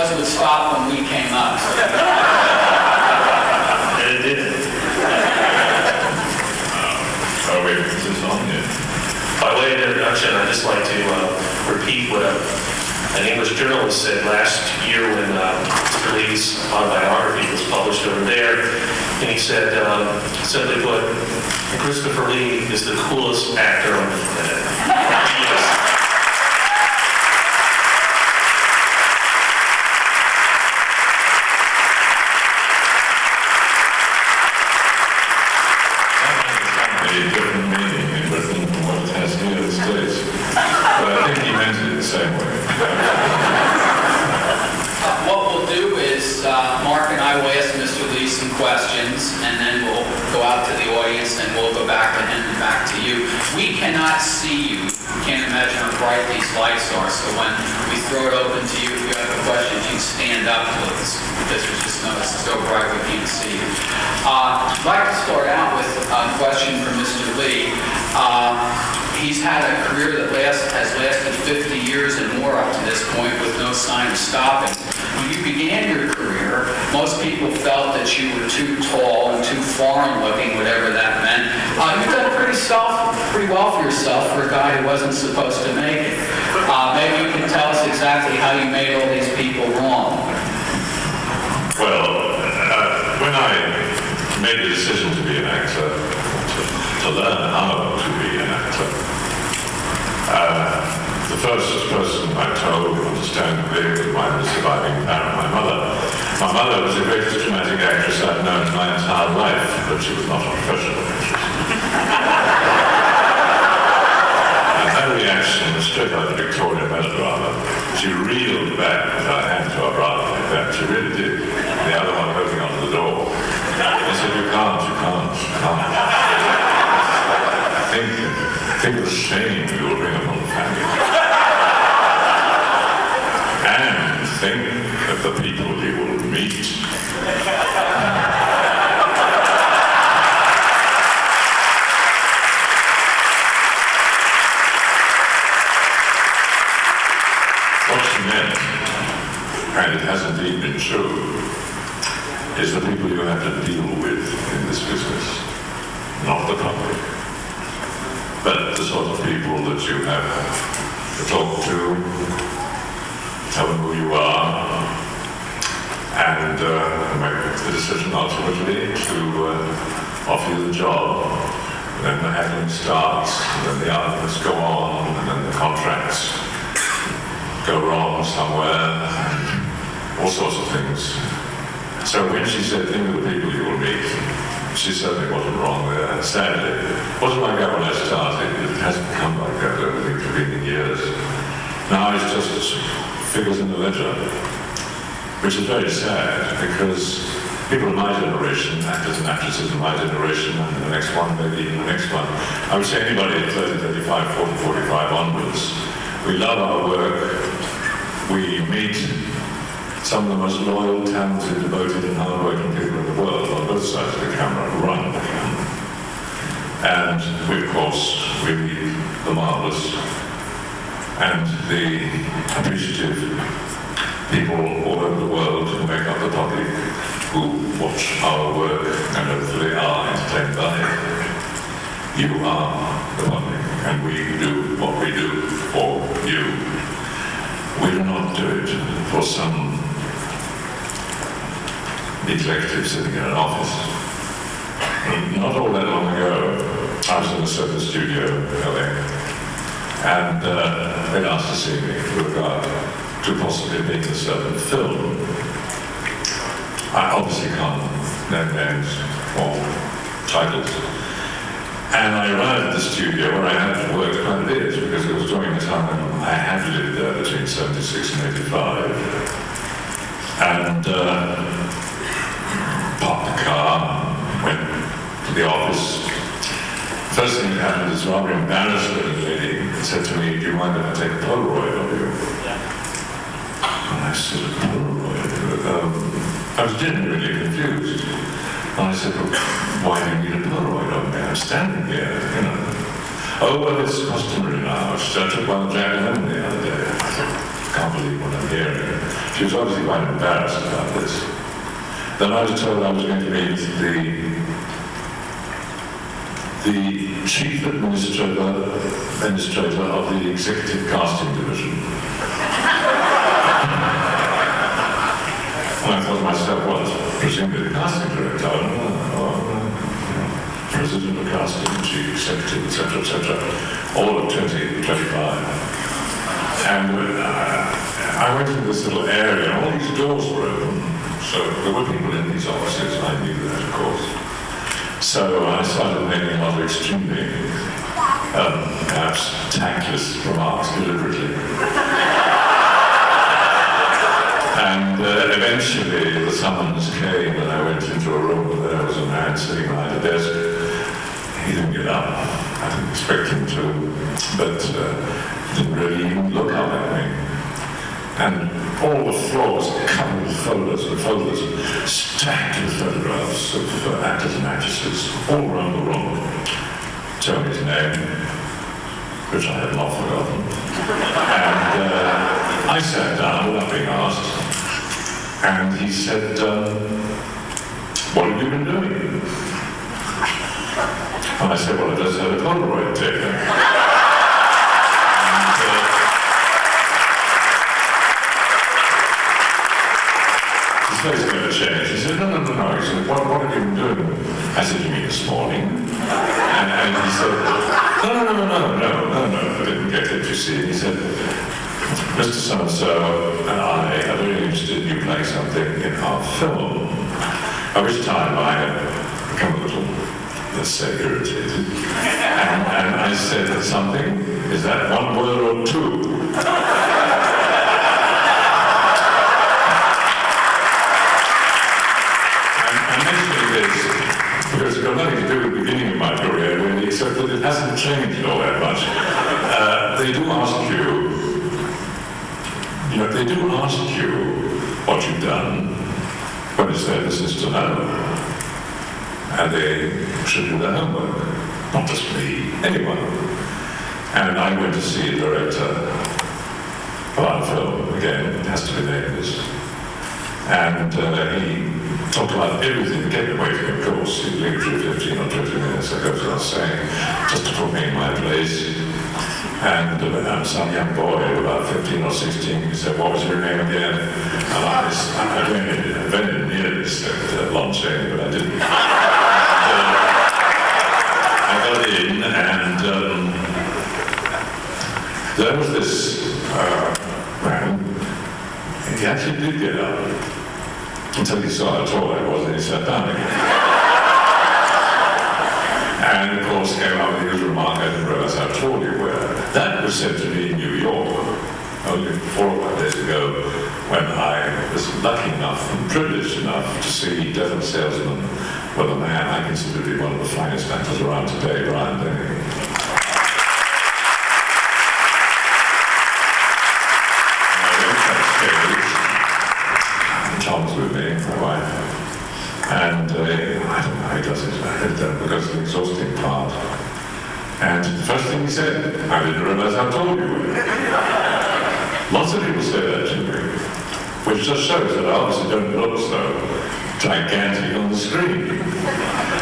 was would stop when we came up. It did. Oh, wait, is this on yet? By way of introduction, I'd just like to repeat what an English journalist said last year when Mr. Lee's autobiography was published over there. And he said, simply put, Christopher Lee is the coolest actor on the planet. He is. Different meaning in Britain from what it has here in the States. But I think he meant it the same way. What we'll do is Mark and I will ask Mr. Lee some questions, and then we'll go out to the audience, and we'll go back to him and back to you. We cannot see you. You can't imagine how bright these lights are, so when we throw it open to you, if you have a question, you can stand up, please, because there's just no, it's so bright we can't see you. I'd like to start out with a question for Mr. Lee. He's had a career that has lasted 50 years and more up to this point with no sign of stopping. When you began your career, most people felt that you were too tall and too foreign-looking, whatever that meant. You've done pretty well for yourself for a guy who wasn't supposed to make it. Maybe you can tell us exactly how you made all these people wrong. Well, when I made the decision to be an actor, to learn how to be an actor, the first person I told, understandably, was my surviving parent, my mother. My mother was the greatest dramatic actress I've known in my entire life, but she was not a professional actress. And her reaction was straight out of the Victorian melodrama. She reeled back with her hand to her brother like that. She really did. The other one holding onto the door. He said, you can't. Think of the shame you will bring upon the family. And think of the people you will meet. What she meant, and it has indeed been true, is the people you have to deal with in this business, not the public, but the sort of people that you have to talk to, tell them who you are, and make the decision ultimately to offer you the job. And then the haggling starts, and then the arguments go on, and then the contracts go wrong somewhere, and all sorts of things. So when she said, think of the people you will meet, she certainly wasn't wrong there. Sadly, it wasn't like that when I started. It hasn't become like that over the intervening years. Now it's just figures in the ledger, which is very sad because people in my generation, actors and actresses in my generation, and the next one, maybe even the next one, I would say anybody at 30, 35, 40, 45 onwards, we love our work, we meet some of the most loyal, talented, devoted, and hard-working people in the world on both sides of the camera, who run the camera. And we, of course, we meet the marvelous and the appreciative people all over the world who make up the public, who watch our work and hopefully are entertained by it. You are the public, and we do what we do for you. We do not do it for some executive sitting in an office. Not all that long ago, I was in a certain studio in LA, and they'd asked to see me with regard to possibly being in a certain film. I obviously can't name names or titles. And I arrived at the studio where I had worked quite a bit, because it was during the time I had lived there between 76 and 85. And parked the car, went to the office. First thing that happened is rather embarrassed little lady said to me, do you mind if I take a Polaroid of you? And I said, a Polaroid? I was genuinely confused. And I said, well, why do you need a Polaroid of me? I'm standing here, you know. Oh, well, it's customary now. I took one of Jack Lemmon the other day. I can't believe what I'm hearing. She was obviously quite embarrassed about this. Then I was told I was going to meet the chief administrator of the executive casting division. And I thought to myself, well, presumably the casting director, president of casting, chief executive, etc., all of 2025. And I went into this little area, and all these doors were open. So there were people in these offices, and I knew that, of course. So I started making a lot of extremely, perhaps tactless remarks deliberately. And eventually the summons came, and I went into a room where there was a man sitting behind a desk. He didn't get up. I didn't expect him to, but didn't really even look up at me. And all the floor was covered with folders and folders, stacked with photographs of actors and actresses all around the room. Told me his name, which I had not forgotten. And I sat down without being asked, and he said, what have you been doing? And I said, well, I just had a Polaroid taken. His face never changed. He said, no. He said, what have you been doing? I said, you mean this morning? And he said, no, I didn't get it, you see. He said, Mr. So-and-so and I are very interested in you playing something in our film. By which time I had become a little, let's say, irritated. And I said, something? Is that one word or two? I'm mentioning this because it's got nothing to do with the beginning of my career, really, except that it hasn't changed all that much. They do ask you what you've done when it's their business to know. And they should do their homework. Not just me, anyone. And I went to see a director of our film, again, it has to be named this. And he talked about everything, getting away from, of course, he lived through 15 or 20 minutes, that goes without saying, just to put me in my place. And some young boy, about 15 or 16, he said, what was your name again? And I very nearly said Lon Chaney, but I didn't. I got in, and there was this man. He actually did get up until he saw how tall I was, and he sat down again. And of course came out with his remark, I didn't realize how tall you were. That was said to me in New York only 4 or 5 days ago, when I was lucky enough and privileged enough to see Death and Salesman with a man I consider to be one of the finest actors around today, Brian Denny. Tom's with me, my wife, and I don't know how he does it, because it's an exhausting part. And the first thing he said, I didn't realize how tall you were. Lots of people say that to me, which just shows that I obviously don't look so gigantic on the screen.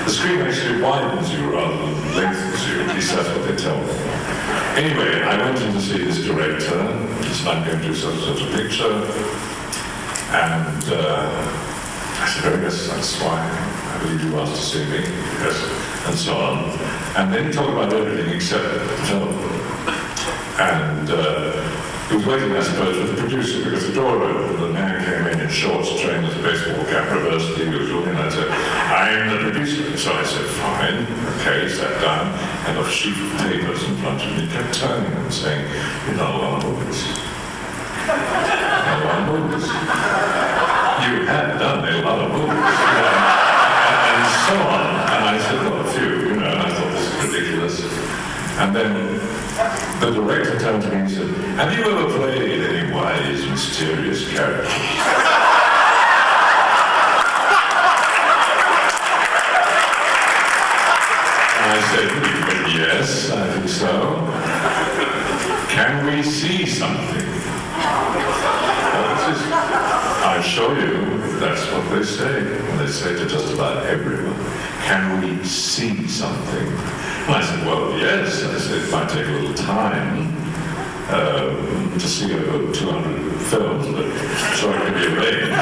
The screen actually widens you rather than lengthens you, at least that's what they tell me. Anyway, I went in to see this director, he said, I'm going to do such a picture. And I said, oh yes, that's why I believe you asked to see me, yes, and so on. And then he talked about everything except the film. And he was waiting, I suppose, for the producer, because the door opened, and the man came in shorts, trainers, baseball cap, reversed the usual, and I said, I'm the producer. So I said, fine, okay, sat down, and a sheet of papers in front of me, kept turning and saying, you're not a lot of movies. You had done a lot of movies, and so on. And I said, well, a few, and I thought this is ridiculous. And then the director turned to me and said, have you ever played any wise, mysterious characters? And I said, yes, I think so. Can we see something? assure you, that's what they say. They say to just about everyone, can we see something? And I said, well, yes. I said, it might take a little time to see over 200 films, but sure it can be arranged.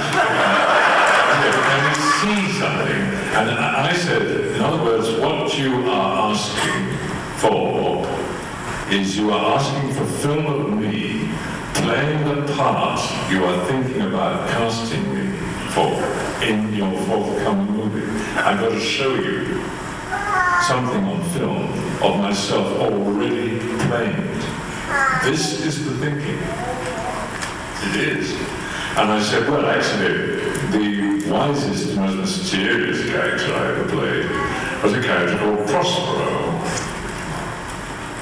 Can we see something? And I said, in other words, what you are asking for is you are asking for film of me playing the part you are thinking about casting me for in your forthcoming movie. I'm going to show you something on film of myself already playing it. This is the thinking. It is. And I said, well, actually, the wisest, most mysterious character I ever played was a character called Prospero.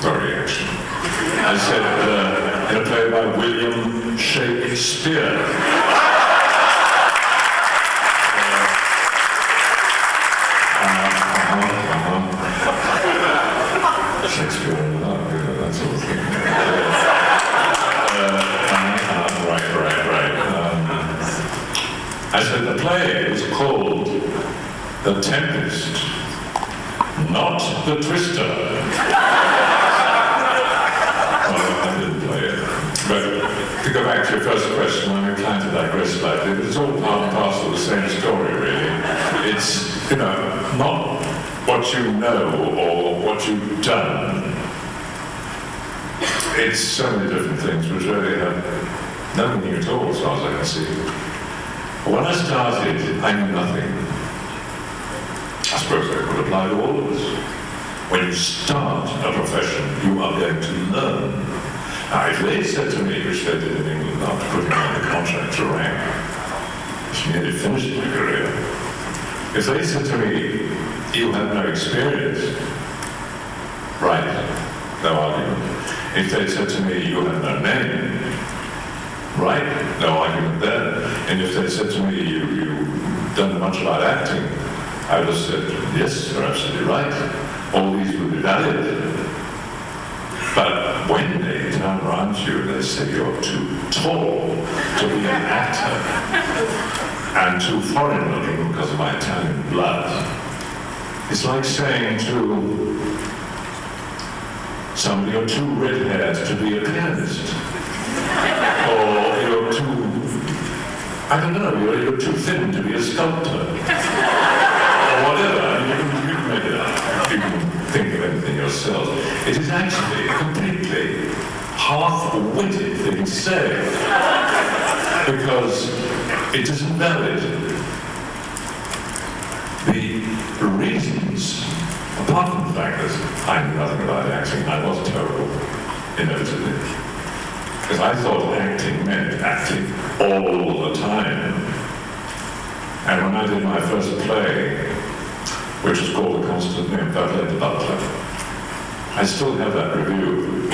Very action. I said, in a play by William Shakespeare. Shakespeare in love, you know, that sort of thing. Right. I said the play was called The Tempest, not The Twister. Well, I didn't play it. But to go back to your first question, I'm inclined to digress slightly, but it's all part and parcel of the same story, really. It's, you know, not what you know or what you've done. It's so many different things which really have no meaning at all as far as I can see. When I started, I knew nothing. I suppose that could apply to all of us. When you start a profession, you are going to learn. Now, if they said to me, which they did in England after putting on the contract to rank, which nearly finished my career, if they said to me, you have no experience, right, no argument. If they said to me, you have no name, right, no argument there. And if they said to me, you've done much about acting, I would have said, yes, you're absolutely right. All these would be valid. But when they turn around to you and they say you're too tall to be an actor and too foreign looking because of my Italian blood, it's like saying to somebody, you're too red-haired to be a pianist. Or you're too, I don't know, you're too thin to be a sculptor. Or whatever. You can make it up. You can think of anything yourself. It is actually a completely half-witted thing to say. Because it isn't valid. The reasons, apart from the fact that I knew nothing about acting, I was terrible, inevitably. Because I thought acting meant acting all the time. And when I did my first play, which was called The Constant Nymph, I played the butler. I still have that review.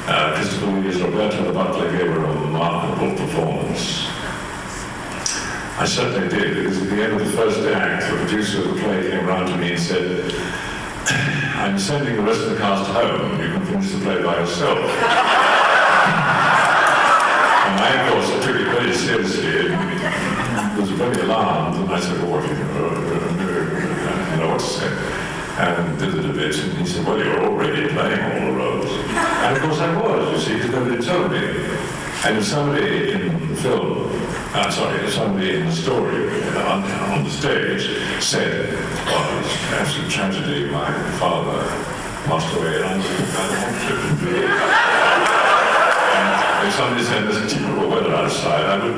Christopher Lee's Roberta the Butler gave a remarkable performance. I certainly did, because at the end of the first act, the producer of the play came round to me and said, I'm sending the rest of the cast home, you can finish the play by yourself. And I, of course, took it very seriously and was very alarmed, and I said, oh, I don't know what to say. And did it a bit, and he said, well, you're already playing all the roles. And of course I was, you see, because nobody told me. And if somebody in the film, if somebody in the story on the stage said, oh, it's an absolute tragedy, my father passed away, and I'm and if somebody said there's terrible weather outside, I would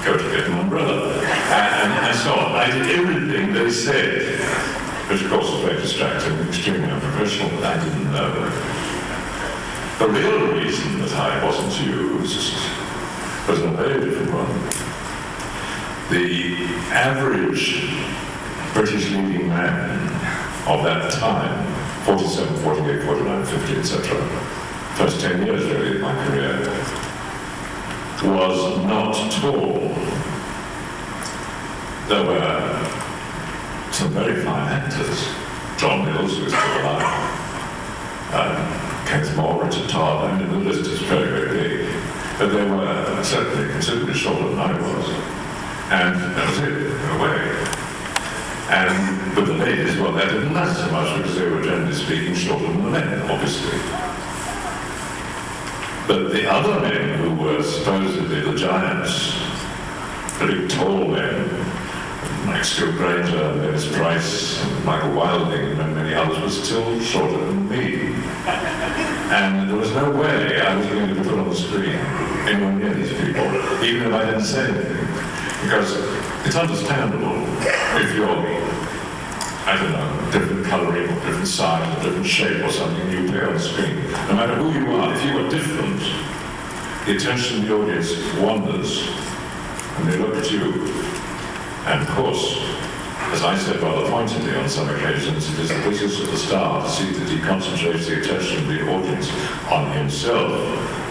go to get an umbrella. And so on. I did everything they said, which of course was very distracting and extremely unprofessional, but I didn't know. The real reason that I wasn't used was a very different one. The average British leading man of that time, 47, 48, 49, 50, etc., first 10 years really of my career, was not tall. There were some very fine actors. John Mills, who was still alive, Kenneth More, Richard Todd, I mean, the list is very, very big. But they were certainly considerably shorter than I was. And that was it, in a way. And with the ladies, well, that didn't matter so much because they were, generally speaking, shorter than the men, obviously. But the other men who were supposedly the giants, the big tall men, like Stuart Granger, Dennis Price, and Michael Wilding, and many others, were still shorter than me. And there was no way I was going to be put on the screen anywhere near these people, even if I didn't say anything. Because it's understandable if you're, I don't know, different colouring, or different size, or different shape, or something you play on the screen. No matter who you are, if you are different, the attention of the audience wanders, and they look at you. And of course, as I said rather pointedly on some occasions, it is the business of the star to see that he concentrates the attention of the audience on himself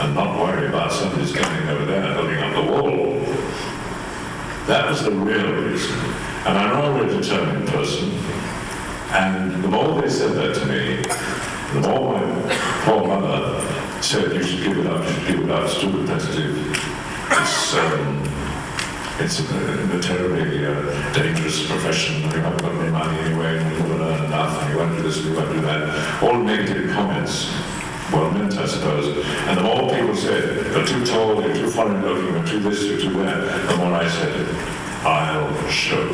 and not worry about somebody standing over there holding up the wall. That was the real reason. And I'm rather a determined person. And the more they said that to me, the more my poor mother said, you should give it up, it's too repetitive. It's a terribly dangerous profession. You haven't got any money anyway, and you won't earn enough, and you won't do this, and you won't do that. All negative comments, well meant, I suppose. And the more people said, you're too tall, you're too foreign looking, you're too this, you're too that, the more I said, I'll show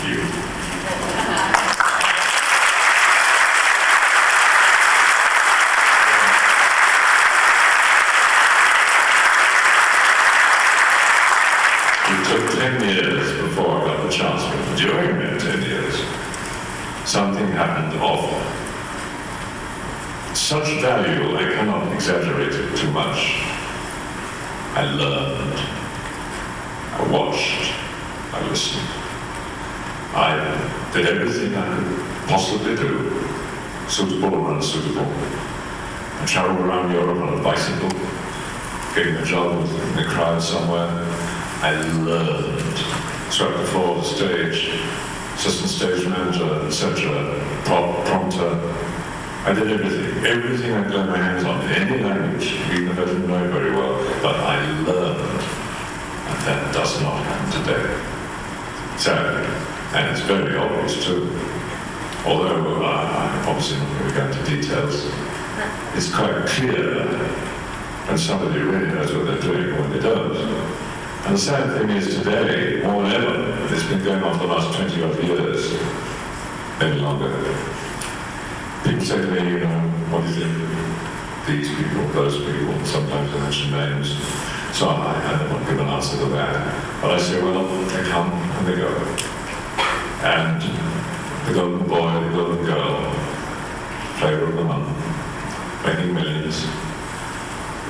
you. It took 10 years before I got the chance, but during that 10 years, something happened of such value, I cannot exaggerate it too much. I learned, I watched, I listened. I did everything I could possibly do, suitable or unsuitable. I traveled around Europe on a bicycle, getting a job in the crowd somewhere. I learned, swept the floor of the stage, assistant stage manager, etc., prompter. I did everything I could lay my hands on, in any language, even if I didn't know it very well, but I learned, and that does not happen today. Sadly, and it's very obvious too. Although I'm obviously not going to go into details, it's quite clear when somebody really knows what they're doing or when they don't. And the sad thing is today, more than ever, it's been going on for the last 20-odd years, maybe longer. People say to me, you know, what do you think? These people, those people, sometimes they mention names. So I don't want to give an answer to that. But I say, well, they come and they go. And the golden boy, the golden girl, flavor of the month, making millions.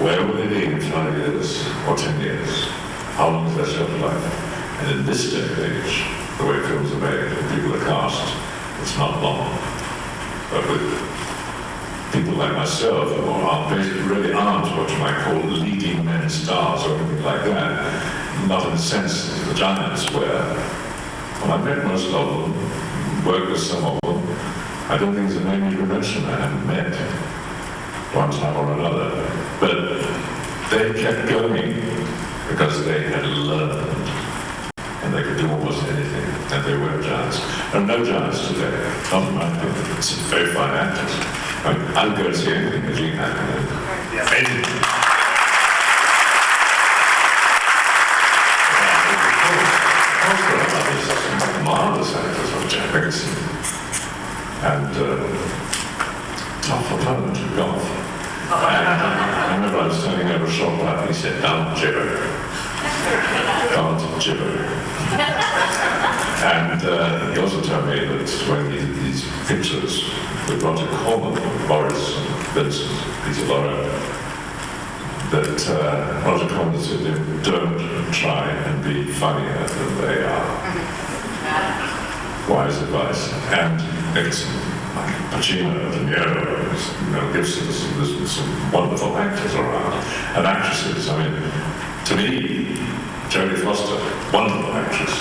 Where will they be in 5 years or 10 years? How long is their shelf life? And in this day and age, the way films are made and people are cast, it's not long. But with people like myself, who are basically really aren't what you might call leading men stars or anything like that, not in the sense that the giants were. Well, I've met most of them, worked with some of them. I don't think there's a name you can mention I haven't met one time or another. But they kept going because they had learned, and they could do almost anything, and they were giants. There are no giants today, not in my opinion. It's very fine actors. I mean, I'll go and see anything that you can. Anything. Of course there are others, marvelous actors like Jack Nicholson, and tough opponent of golf. I remember I was turning over a shot back and he said, don't gibber. Don't gibber. And he also told me that when he did these pictures with Roger Corman, Boris and Vincent, Peter Lorre, that Roger Corman said to him, don't try and be funnier than they are. Wise advice. And Nicholson, like Pacino, De Niro, Mel Gibson, there's some wonderful actors around. And actresses, I mean, to me, Jodie Foster, wonderful actress.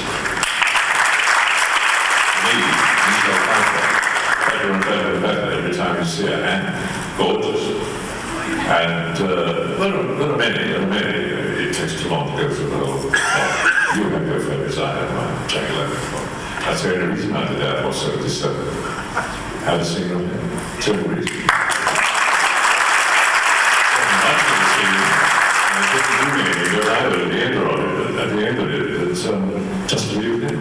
To me, Michelle Pfeiffer, better and better and better every time you see her, and gorgeous. And there are many, it takes too long to go through the whole You have your favourites, I have mine, Jack Lemmon. That's the only reason I did that was 77. Had a scene of him. Two reasons. At the end of it, it's just to be with him.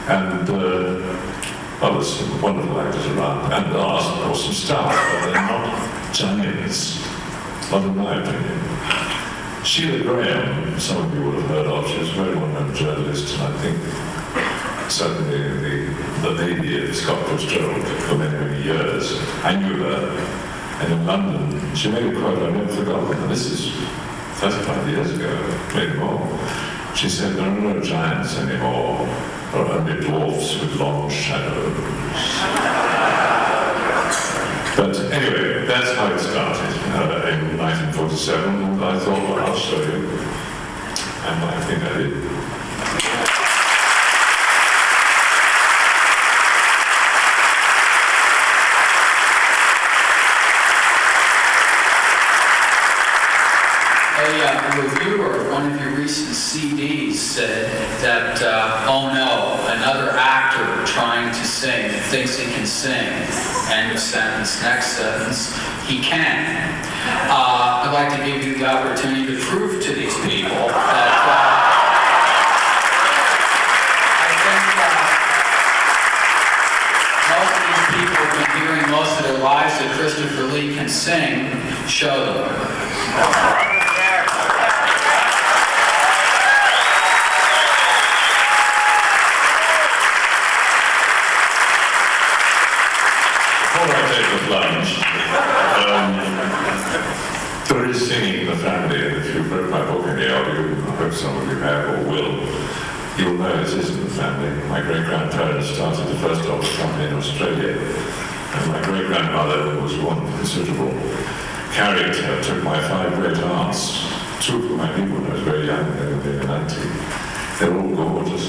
And there's some wonderful actors around. And there are, of course, some stars, but they're not giants, not in my opinion. Sheila Graham, some of you would have heard of, she was a very well-known journalist, and I think certainly the lady at Scott Fitzgerald for many, many years. I knew her. And in London, she made a quote I've never forgotten, and this is 35 years ago, maybe more. She said, there are no giants anymore, there are only dwarfs with long shadows. But anyway, that's how it started in 1947, and I thought, well, I'll show you. And I think I did. A reviewer of one of your recent CDs said that, oh no, another actor trying to sing, thinks he can sing. End of sentence, next sentence, he can. I'd like to give you the opportunity to prove to these people that I think most of these people have been hearing most of their lives that Christopher Lee can sing. Show them. There is singing in the family, and if you've read my book anyhow, I hope some of you have or will, you'll know it is in the family. My great-grandparents started the first opera company in Australia, and my great-grandmother, who was one considerable character, took my 5 great aunts, 2 of whom I knew when I was very young, they were 90. They were all gorgeous.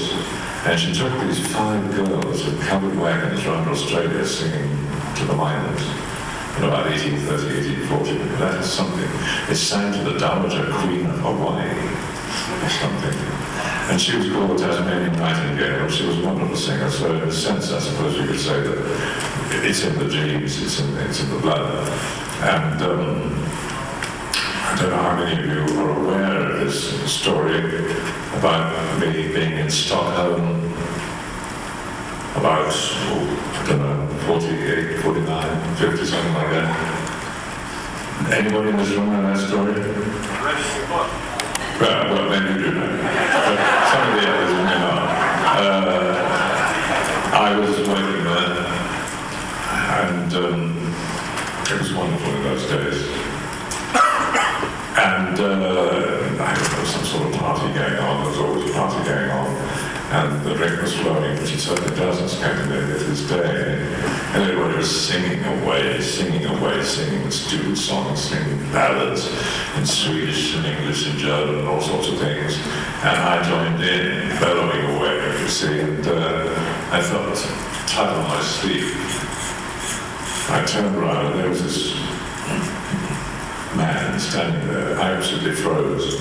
And she took these 5 girls in covered wagons around Australia singing to the miners. In about 1830, 1840, that is something. It sang to the Dowager Queen of Hawaii, or something. And she was called Tasmanian Nightingale. She was a wonderful singer, so in a sense, I suppose you could say that it's in the genes, it's in the blood. And I don't know how many of you are aware of this story about me being in Stockholm about, I don't know, 48, 49, 50, something like that. Anybody in this room know that story? Well, maybe you do know. But some of the others may not. I was working there, and it was wonderful in those days. And I don't know, some sort of party going on. There was always a party going on. And the drink was flowing, which it certainly does in Scandinavia to this day. And everybody was singing away, singing stupid songs, singing ballads in Swedish and English and German and all sorts of things. And I joined in, bellowing away, you see, and I felt tight on my sleeve. I turned around and there was this man standing there. I absolutely froze.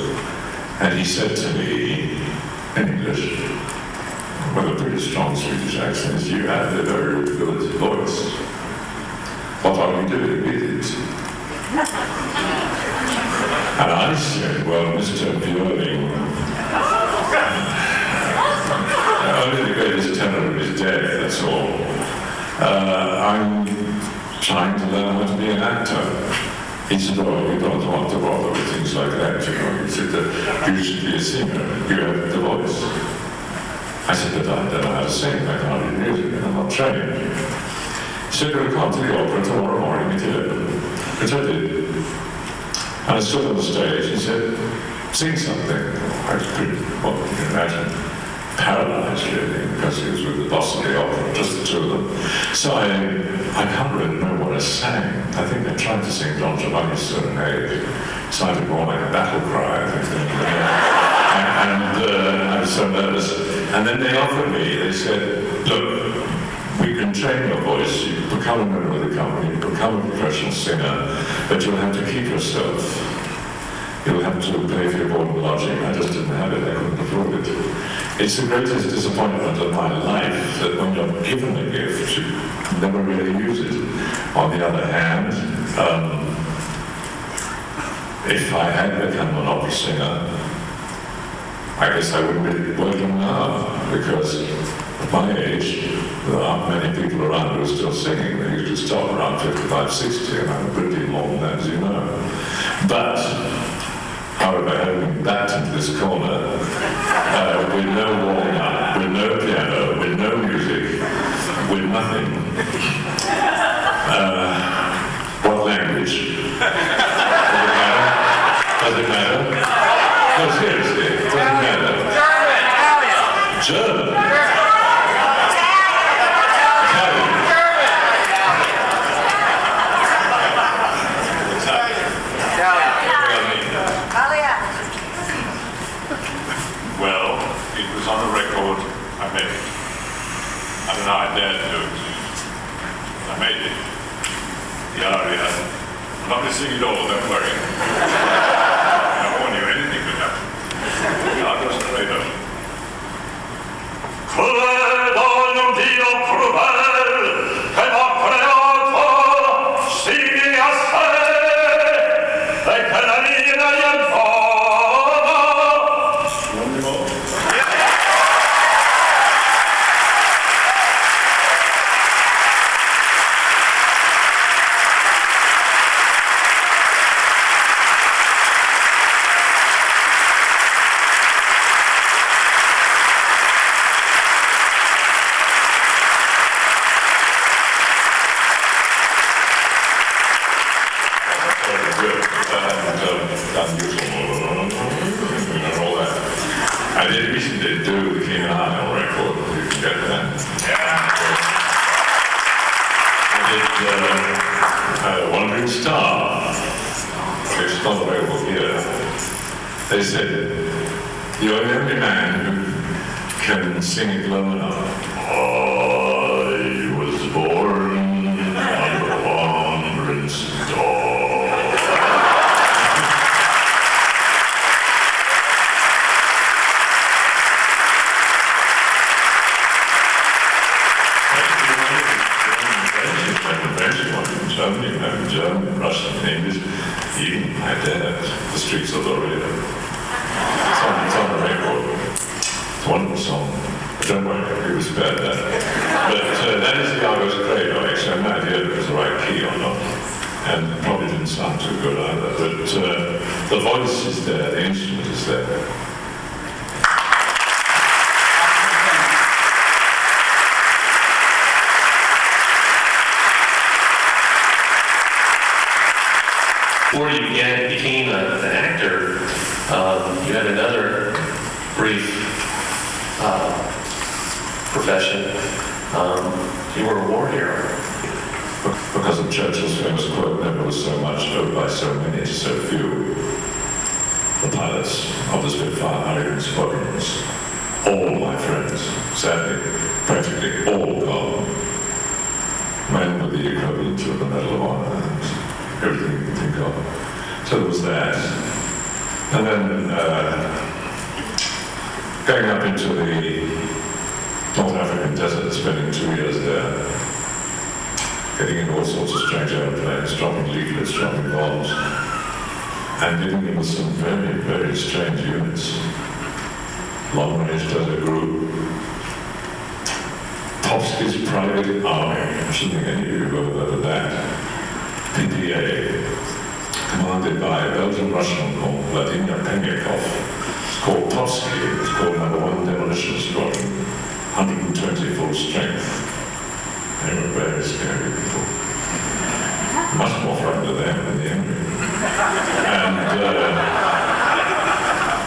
And he said to me, in English, with a pretty strong Swedish accent, you have a very good voice. What are you doing with it? And I said, well, Mr. Björling, only the greatest tenor is dead, that's all. I'm trying to learn how to be an actor. He said, oh, you don't want to bother with things like that, you know. He said, you should be a singer, you have the voice. I said, but I don't know how to sing, I can't read music, and I'm not trained. He said, you'll come to the opera tomorrow morning at 11, which I did. And I stood on the stage, he said, sing something. I was pretty, well, you can imagine, paralyzed really, because he was with the boss of the opera, just the 2 of them. So I can't really know what I sang. I think I tried to sing Don Giovanni's Serenade. It sounded more like a battle cry, I think. And I was so nervous. And then they offered me, they said, look, we can train your voice, you become a member of the company, you become a professional singer, but you'll have to keep yourself. you'll have to pay for your board and lodging. I just didn't have it, I couldn't afford it. It's the greatest disappointment of my life that when you're given a gift, you never really use it. On the other hand, if I had become an opera singer, I guess I wouldn't be working now, because at my age, there aren't many people around who are still singing. They usually stop around 55, 60, and I'm a good deal more than that, as you know. But, however, having been backed into this corner, with no walnut, with no piano, with no music, with nothing, what language? Does it matter? No, seriously, it doesn't matter. German! Well, it was on the record. I made it. I don't know how I dared to do it. I made it. The aria. I'm not going to sing it all, don't worry. I warn you, anything could happen. The artist credo. Credo in un Dio cruel, che m'ha creato simile a sé, e che la linea gli infama. One more. I did recently do the King and Arnold record, if you can get that. I did Wandering Star, which is not available here. They said, you're the only man who can sing it low enough. I was born on the Wandering Star. German, Russian, English, even my dad, the streets of Loretta. It's on the record. It's a wonderful song. Don't worry, it was bad then. But that is the Argos Credo, actually. I have no idea if it was the right key or not. And it probably didn't sound too good either. But the voice is there, the instrument is there. Before you became an actor, you had another brief profession. You were a war hero. Because of Churchill's famous quote, never was so much owed by so many to so few. The pilots of the Spitfire Hurricane squadrons, all my friends, sadly, practically all gone. Men with the equivalent of the Medal of Honor and everything you can think of. So there was that. And then going up into the North African desert, spending 2 years there, getting in all sorts of strange airplanes, dropping leaflets, dropping bombs, and dealing with some very, very strange units. Long-range desert group, Topsky's private army, I shouldn't think any of you have ever heard of that. PPA, commanded by a Belgian-Russian called Vladimir Penyakov. It's called Topsky, it's called No. 1 Demolition Squadron, 120 full strength. They were very scary people. Much more frightened of them than the enemy. And,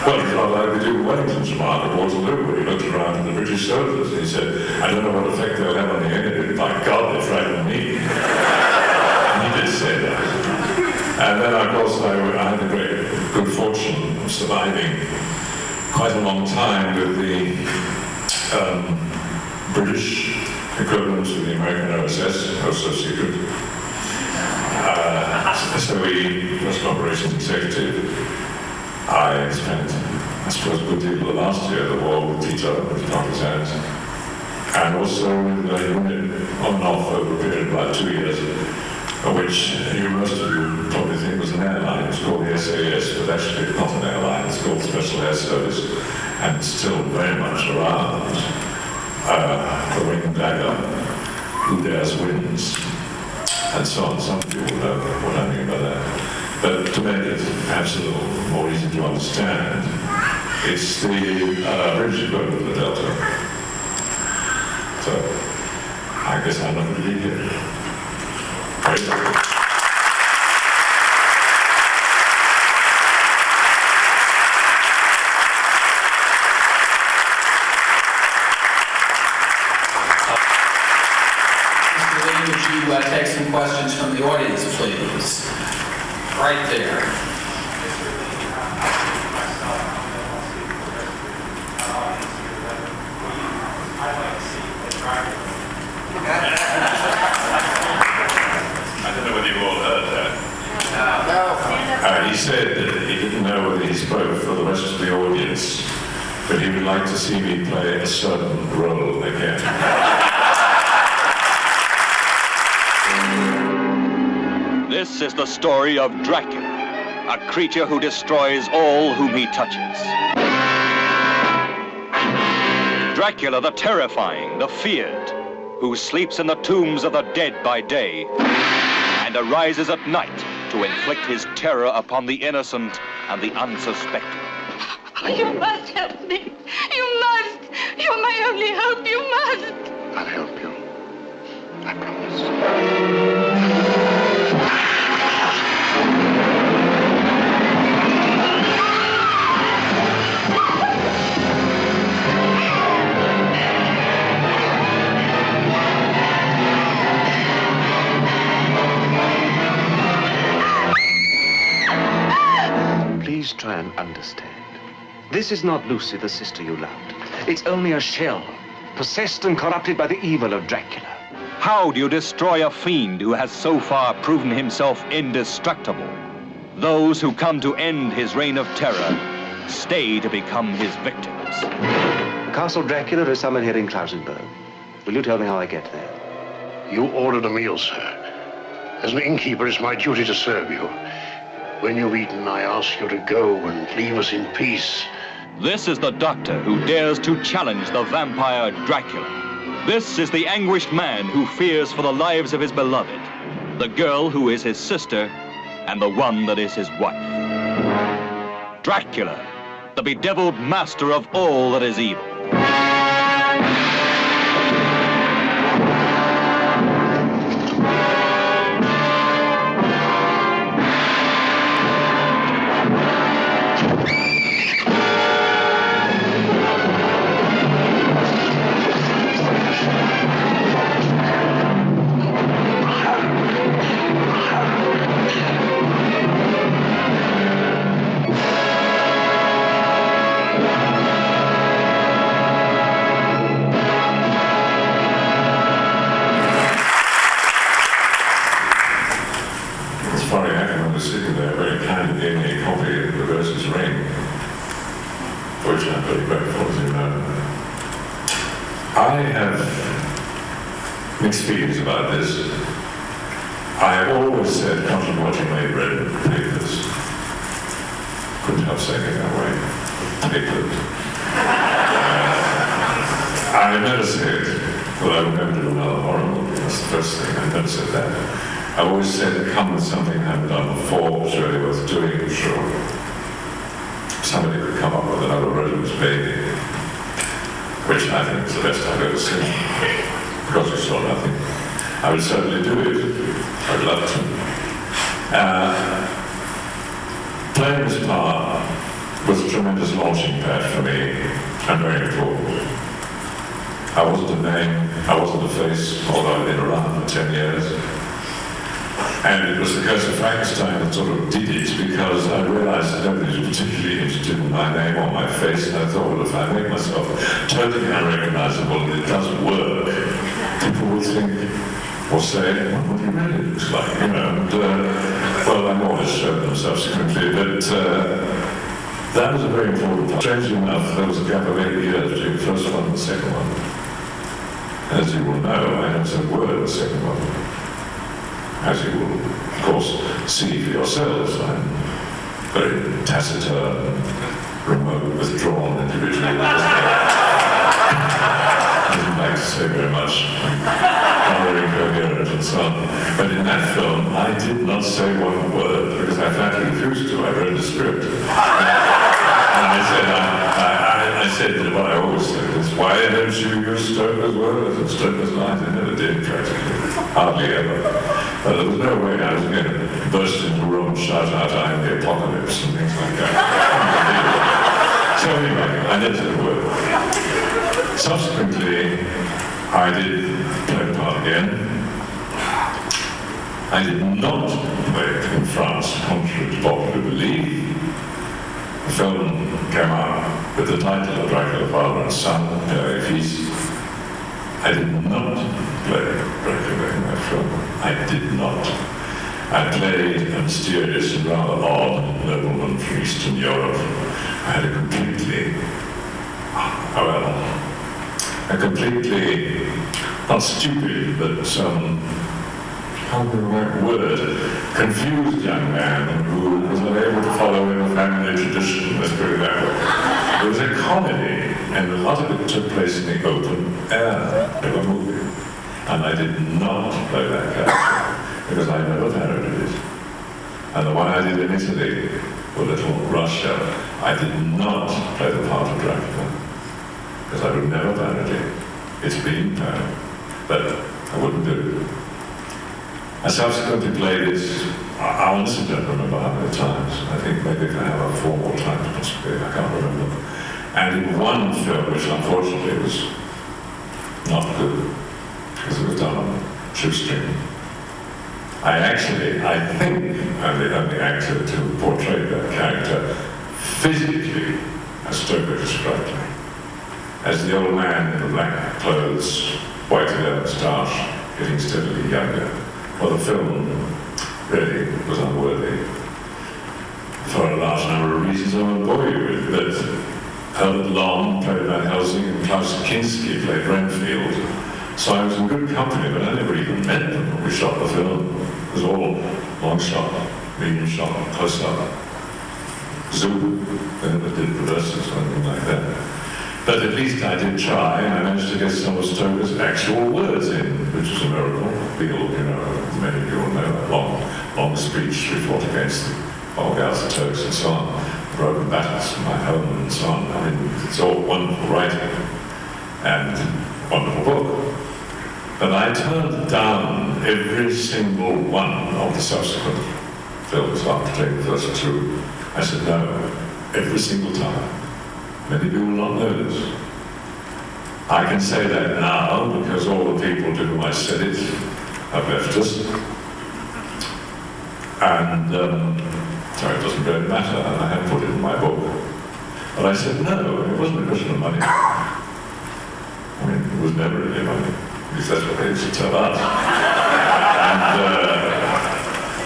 well, it's not like we do Wellington's remark at Waterloo, when he looked around at the British soldiers and he said, I don't know what effect they'll have on the enemy, by God, they frighten me. And he did say that. And then, of course, I had the great good fortune of surviving quite a long time with the British equivalent to the American OSS, also secret. SOE, Special Operations Executive. I spent, I suppose, a good deal of the last year at the war with Tito, with Dr. Sands, and also in the unit on and off over a period of about 2 years, which most of you probably think was an airline. It was called the SAS, but actually it's not an airline. It's called Special Air Service, and it's still very much around. The winged dagger, who dares wins, and so on. Some people know what I mean by that. But to make it perhaps a little more easy to understand, it's the British equivalent of the Delta. So, I guess I'm not going to be here. Praise the Lord. Would you take some questions from the audience, please? Right there. I don't know whether you've all heard that. He said that he didn't know whether he spoke for the rest of the audience, but he would like to see me play a certain role again. This is the story of Dracula, a creature who destroys all whom he touches. Dracula the terrifying, the feared, who sleeps in the tombs of the dead by day and arises at night to inflict his terror upon the innocent and the unsuspecting. Oh, you must help me. You must. You're my only hope. You must. I'll help you. I promise. Please try and understand. This is not Lucy, the sister you loved. It's only a shell, possessed and corrupted by the evil of Dracula. How do you destroy a fiend who has so far proven himself indestructible? Those who come to end his reign of terror stay to become his victims. Castle Dracula is somewhere here in Klausenberg. Will you tell me how I get there? You ordered a meal, sir. As an innkeeper, it's my duty to serve you. When you've eaten, I ask you to go and leave us in peace. This is the doctor who dares to challenge the vampire Dracula. This is the anguished man who fears for the lives of his beloved, the girl who is his sister, and the one that is his wife. Dracula, the bedeviled master of all that is evil. Sitting there very kindly gave me a copy of the Versus Ring, for which I'm very grateful, as you know. I have mixed feelings about this. I have always said, come from watching my bread and papers. Couldn't help saying it that way. Papers. I have never said that I would never do another horrible. That's the first thing. I've never said that. I've always said, come with something I haven't done before, it's really worth doing, sure. Somebody could come up with another Rose's Baby, which I think is the best I've ever seen, because you saw nothing. I would certainly do it. I'd love to. Playing this part was a tremendous launching pad for me, and very important. I wasn't a name, I wasn't a face, although I've been around for 10 years. And it was the Curse of Frankenstein that sort of did it, because I realized that nobody was particularly interested in my name or my face, and I thought, well, if I make myself totally unrecognizable and it doesn't work, people will think, or say, well, what do you really look like, you know? And, well, I'm always showing them subsequently, but That was a very important part. Strangely enough, there was a gap of 8 years between the first one and the second one. As you will know, I never said a word in the second one. As you will, of course, see for yourselves, I'm very taciturn, remote, withdrawn individual. I didn't like to say very much, rather incoherent and so on. But in that film, I did not say one word because I flatly refused to. I read the script. And I said what I always said is, why don't you use Stoker's words and Stoker's lines? I never did, practically. Hardly ever. But there was no way I was going to burst into a room and shout out, I am the apocalypse and things like that. So anyway, I never said a word. Subsequently, I did play the part again. I did not play it in France, contrary to popular belief. The film came out with the title of Dracula, Father and Son, Père et Fils. I did not play Dracula in that film. I did not. I played a mysterious and rather odd nobleman from Eastern Europe. I had a completely, not stupid, but how the right word, confused young man who was unable to follow in the family tradition, let's put it that way. It was a comedy, and a lot of it took place in the open air of a movie. And I did not play that character, because I never parodied it. And the one I did in Italy, or Little Russia, I did not play the part of Dracula, because I would never parody it. It's been parodied, but I wouldn't do it. I subsequently played it, I honestly don't remember how many times. I think maybe I have 4 more times, possibly, I can't remember. And in one film, which unfortunately was not good, because it was done on shoestring. I think I'm the only actor to portray that character physically, as Stoker described me, as the old man in the black clothes, white hair, moustache, getting steadily younger. Well, the film really was unworthy for a large number of reasons I won't bore you with, but Herbert Long played Van Helsing and Klaus Kinski played Renfield. So I was in good company, but I never even met them when we shot the film. It was all long shot, medium shot, close up, zoom. They never did reverses or anything like that. But at least I did try, and I managed to get some of Stoker's actual words in, which was a miracle. People, many of you will know that long speech we fought against the Bulgars, the Turks, and so on, broken battles from my home, and so on. I mean, it's all wonderful writing and wonderful book. But I turned down every single one of the subsequent films after taking the first 2. I said no, every single time. Many people will not know this. I can say that now because all the people to whom I said it have left us. And so it doesn't really matter, and I have put it in my book. But I said no, it wasn't a question of money. I mean, it was never really money, because that's what they used to tell us. And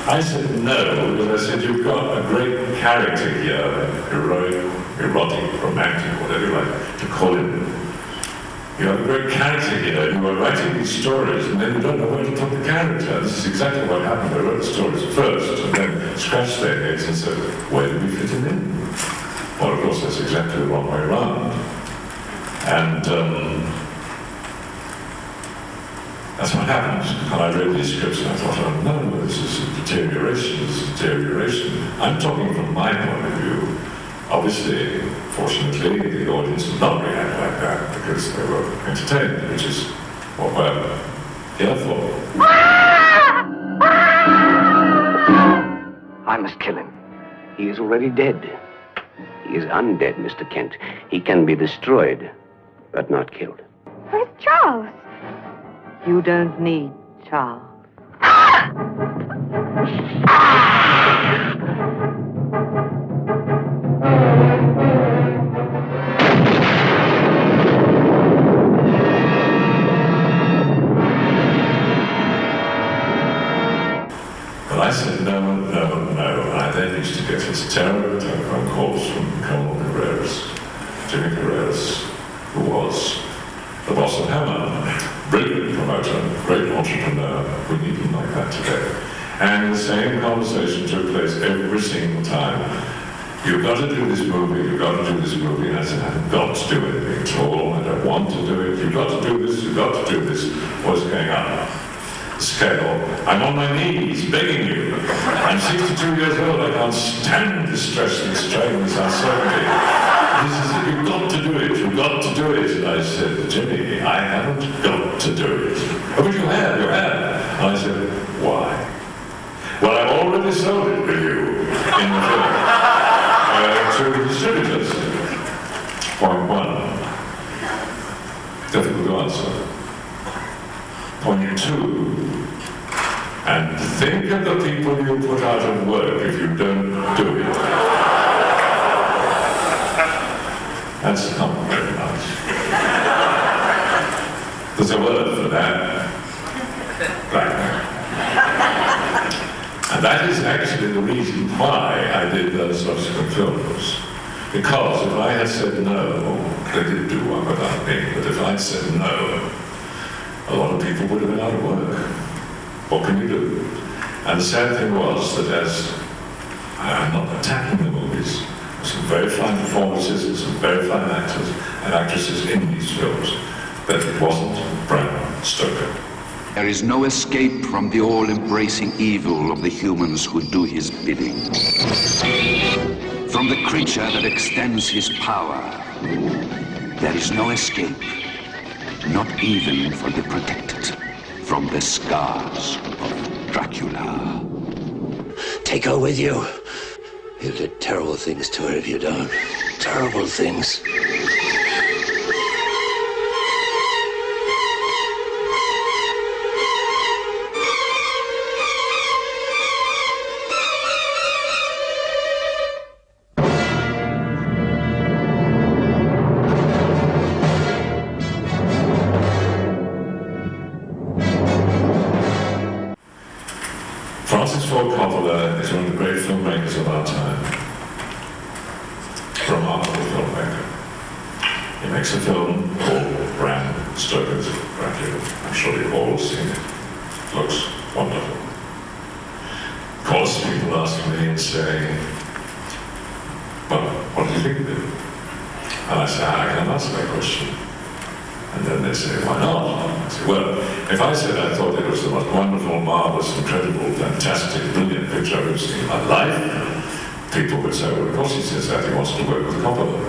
I said no, because I said, you've got a great character here, heroic, erotic, romantic, whatever you like to call it. You have a great character here, you are writing these stories, and then you don't know where to put the character. This is exactly what happened. I wrote the stories first, and then scratched their heads and said, where do we fit him in? Well, of course, that's exactly the wrong way around. And that's what happened. And I read these scripts and I thought, oh no, this is deterioration. I'm talking from my point of view. Obviously, fortunately, the audience did not react like that because they were entertained, which is what we're here for. I must kill him. He is already dead. He is undead, Mr. Kent. He can be destroyed, but not killed. Where's Charles? You don't need Charles. But I said no, and I then used to get his terrible telephone calls from Colonel Carreras, Jimmy Carreras, who was the boss of Hammer, brilliant promoter, great entrepreneur. We need him like that today. And the same conversation took place every single time. You've got to do this movie, you've got to do this movie. And I said, I haven't got to do anything at all, I don't want to do it. You've got to do this, you've got to do this. What's going on? Scale. I'm on my knees, begging you. I'm 62 years old, I can't stand this stress, this strain, this uncertainty. You've got to do it, you've got to do it. And I said, Jimmy, I haven't got to do it. Oh, but you have. And I said, why? Well, I've already sold it with you in the film. To distributors. Point one. Difficult to answer. Point two. And think of the people you put out of work if you don't do it. That's not very much. There's a word for that. Blackmail. And that is actually the reason why I did those subsequent films. Because if I had said no, they did do one without me, but if I'd said no, a lot of people would have been out of work. What can you do? And the sad thing was that as I'm not attacking the movies, there's some very fine performances and some very fine actors and actresses in these films, but it wasn't Bram Stoker. There is no escape from the all-embracing evil of the humans who do his bidding. From the creature that extends his power, there is no escape, not even for the protected, from the scars of Dracula. Take her with you. You'll do terrible things to her if you don't. Terrible things. Is one of the great filmmakers of our time. Remarkable filmmaker. He makes a film called Bram Stoker's Dracula. I'm sure you've all seen it. Looks wonderful. Of course, people ask me and say, well, what do you think of it? And I say, I can't answer that question. And then they say, why not? I say, well, if I said I thought it was the most wonderful, marvelous, incredible, fantastic, brilliant picture I've ever seen in my life, people would say, well, of course he says that, he wants to work with Coppola.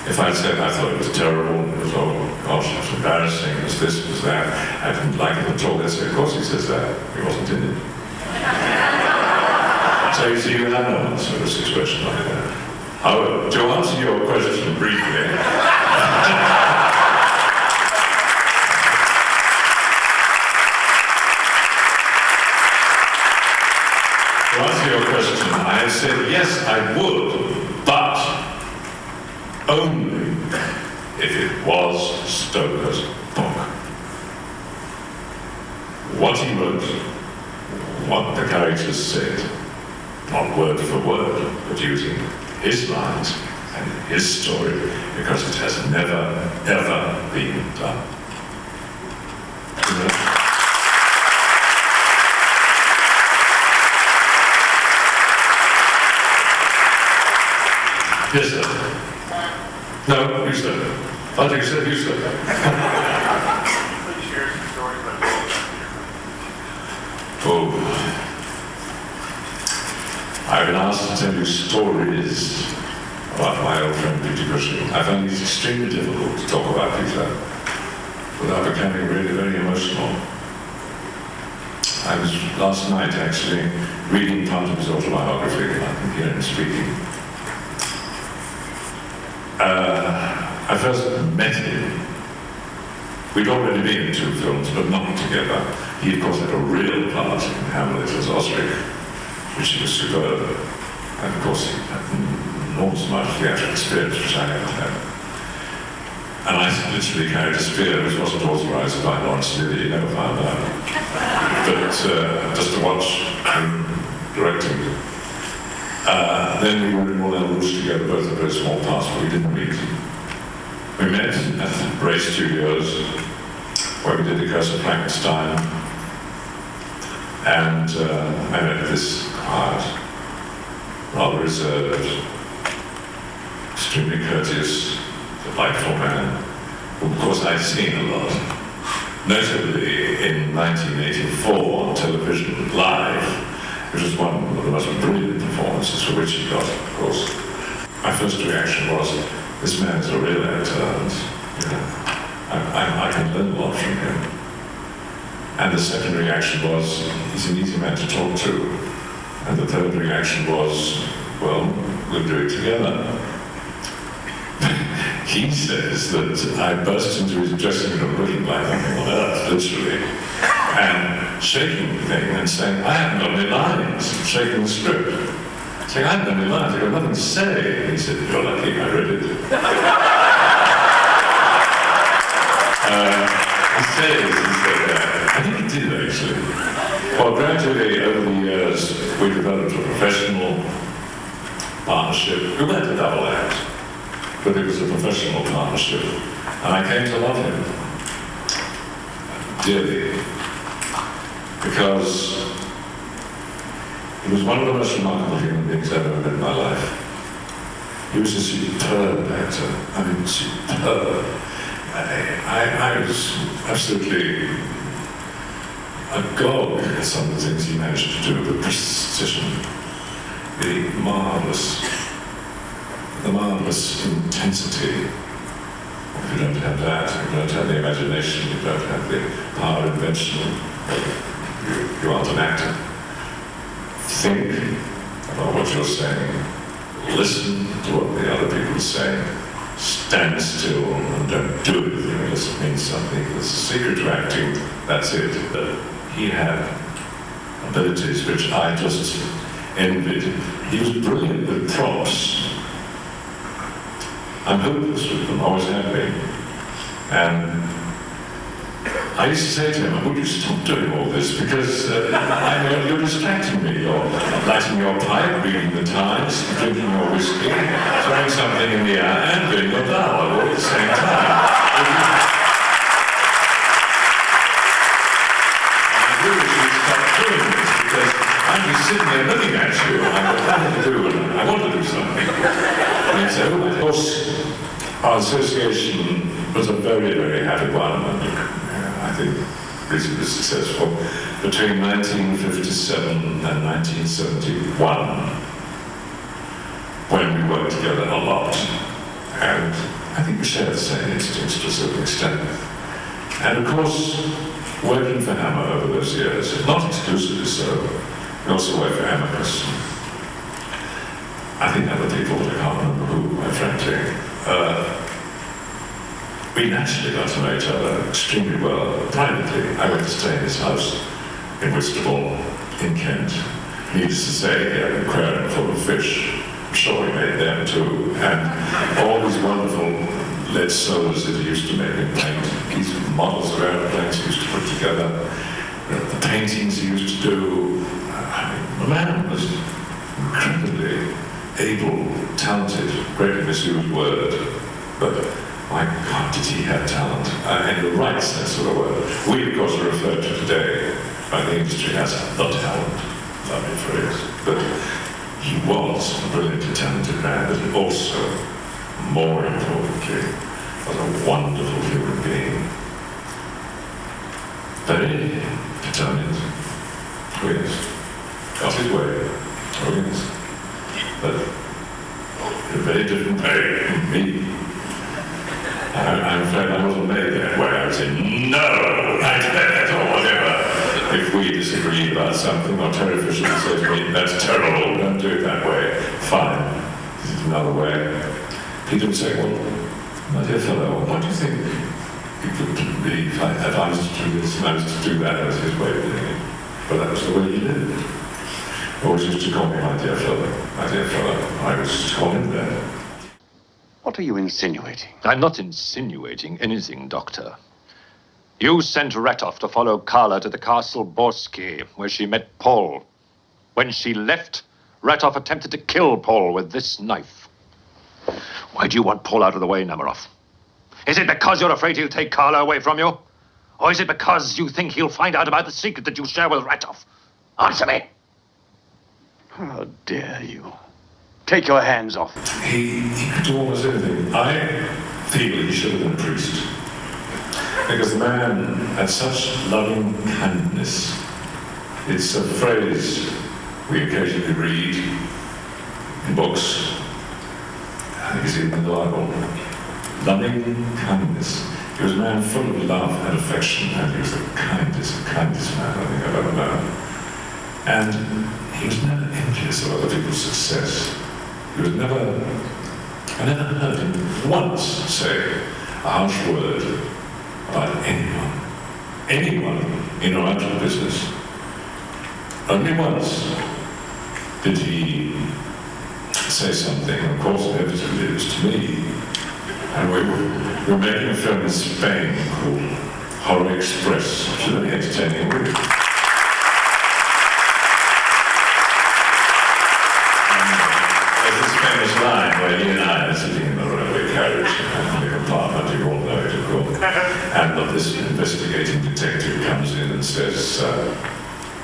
If I'd said I thought it was terrible, it was, oh gosh, it was embarrassing, it was this, it was that, I didn't like it at all, they'd say, of course he says that, he wasn't in it. So you see, you have no answer to a situation like that. However, to answer your question briefly, to answer your question, I have said yes, I would, but only if it was Stoker's book. What he wrote, what the characters said, not word for word, but using his lines and his story, because it has never, ever been done. Yes, sir. No, you said it. I think you said you said it. Please share some stories about Holmes. Oh. I've been asked to tell you stories about my old friend Peter Cushing. I find it extremely difficult to talk about Peter without becoming really very emotional. I was last night actually reading part of his autobiography, and I can hear him speaking. I first met him. We'd already been in 2 films, but not together. He, of course, had a real part in Hamlet as Osric, which was superb. And, of course, he had an enormous amount of theatrical experience, which I never had. And I literally carried a spear which wasn't authorized by Lawrence Lilly, you never found out. But just to watch him directing Then we were in all Elbrus together, both a very small parts, but we didn't meet. We met at Bray Studios, where we did the Curse of Frankenstein, and I met this quiet, rather reserved, extremely courteous, delightful man, who of course I'd seen a lot. Notably in 1984 on television live, which was one of the most brilliant performances for which he got, of course. My first reaction was, this man is a real actor, and I can learn a lot from him. And the second reaction was, he's an easy man to talk to. And the third reaction was, well, we'll do it together. He says that I burst into his dressing room looking like nothing on earth, literally, and shaking the thing and saying, I haven't got any lines, shaking the script. Saying, I haven't got any lines, I've got nothing to say. And he said, you're lucky, I read it. He said, I think he did actually. Well, gradually over the years, we developed a professional partnership. We went to double act, but it was a professional partnership. And I came to love him dearly, because he was one of the most remarkable human beings I've ever met in my life. He was a superb actor. I mean, superb. I was absolutely agog at some of the things he managed to do, the precision, the marvelous intensity. If you don't have that, if you don't have the imagination, you don't have the power of invention, you aren't an actor. Think about what you're saying, listen to what the other people are saying, stand still and don't do anything unless it means something. There's a secret to acting, that's it. He had abilities which I just envied. He was brilliant with props. I'm hopeless with them, always have been. And I used to say to him, would you stop doing all this? Because you're distracting me. You're lighting your pipe, reading the Times, drinking your whiskey, throwing something in the air, and doing your dialogue all at the same time. I really should stop doing this, because I'm just sitting there looking at you, and I've got nothing to do, and I want to do something. And so, of course, our association was a very, very happy one, and I think reasonably successful, between 1957 and 1971, when we worked together a lot. And I think we shared the same instincts to a certain extent. And of course, working for Hammer over those years, not exclusively so, we also worked for Amicus. I think other people, I can't remember who, quite frankly, we naturally got to know each other extremely well privately. I went to stay in his house in Whitstable, in Kent. Needless to say, he had an aquarium full of fish. I'm sure he made them too. And all these wonderful lead souls that he used to make in paint. These models of airplanes he used to put together. The paintings he used to do. The man was incredibly able, talented, greatly misused word. But my God, did he have talent, in the right sense of the word. We, of course, are referred to today by the industry as the talent, lovely phrase. But he was a brilliantly talented man, but also, more importantly, was a wonderful human being. Very determined. Oh yes. Got his way. Oh yes. But in a very different way from me. I'm afraid I wasn't made that way. I would say, no, I can't, or whatever. If we disagree about something, or Terry Fisher would say to me, that's terrible, don't do it that way. Fine, this is another way. Peter would say, well, my dear fellow, what do you think it would be if I was to do this and I was to do that? That was his way of doing it. But that was the way he did it. Always used to call me my dear fellow, my dear fellow. I was just call him that. What are you insinuating? I'm not insinuating anything, Doctor. You sent Ratov to follow Carla to the Castle Borsky, where she met Paul. When she left, Ratoff attempted to kill Paul with this knife. Why do you want Paul out of the way, Nemiroff? Is it because you're afraid he'll take Carla away from you? Or is it because you think he'll find out about the secret that you share with Ratoff? Answer me! How dare you? Take your hands off. He could do almost anything. I feel he should have been a priest. Because the man had such loving kindness. It's a phrase we occasionally read in books. I think it's in the Bible. Loving kindness. He was a man full of love and affection, and he was the kindest man I think I've ever known. And he was never envious of other people's success. He was never, I never heard him once say a harsh word about anyone in or out of business. Only once did he say something, of course inevitably it was to me, and we were making a film in Spain called Horror Express, which was very entertaining movie. Famous line where he and I are sitting in the railway carriage in the compartment, you all know it, of course, and this investigating detective comes in and says,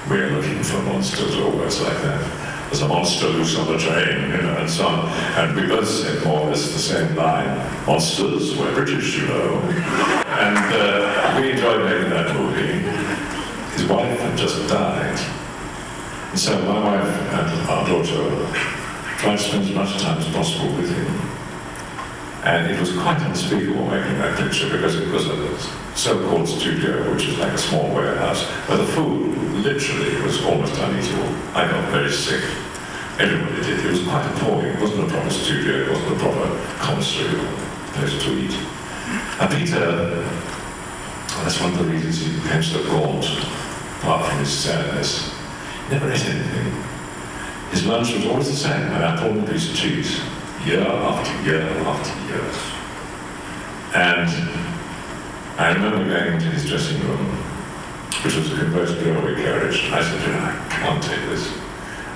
we're looking for monsters, or words like that. There's a monster loose on the train, and so on. And we both said more or less the same line. Monsters, we're British, you know. And we enjoyed making that movie. His wife had just died. And so my wife and our daughter tried to spend as much time as possible with him. And it was quite unspeakable making that picture because it was a so-called studio, which is like a small warehouse, where the food literally was almost uneatable. I got very sick. Everybody did. It was quite appalling. It wasn't a proper studio, it wasn't a proper commissary or place to eat. And Peter, that's one of the reasons he became so gaunt, apart from his sadness, never ate anything. His lunch was always the same, an apple and a piece of cheese, year after year after year. And I remember going into his dressing room, which was a converted railway carriage, and I said, I can't take this.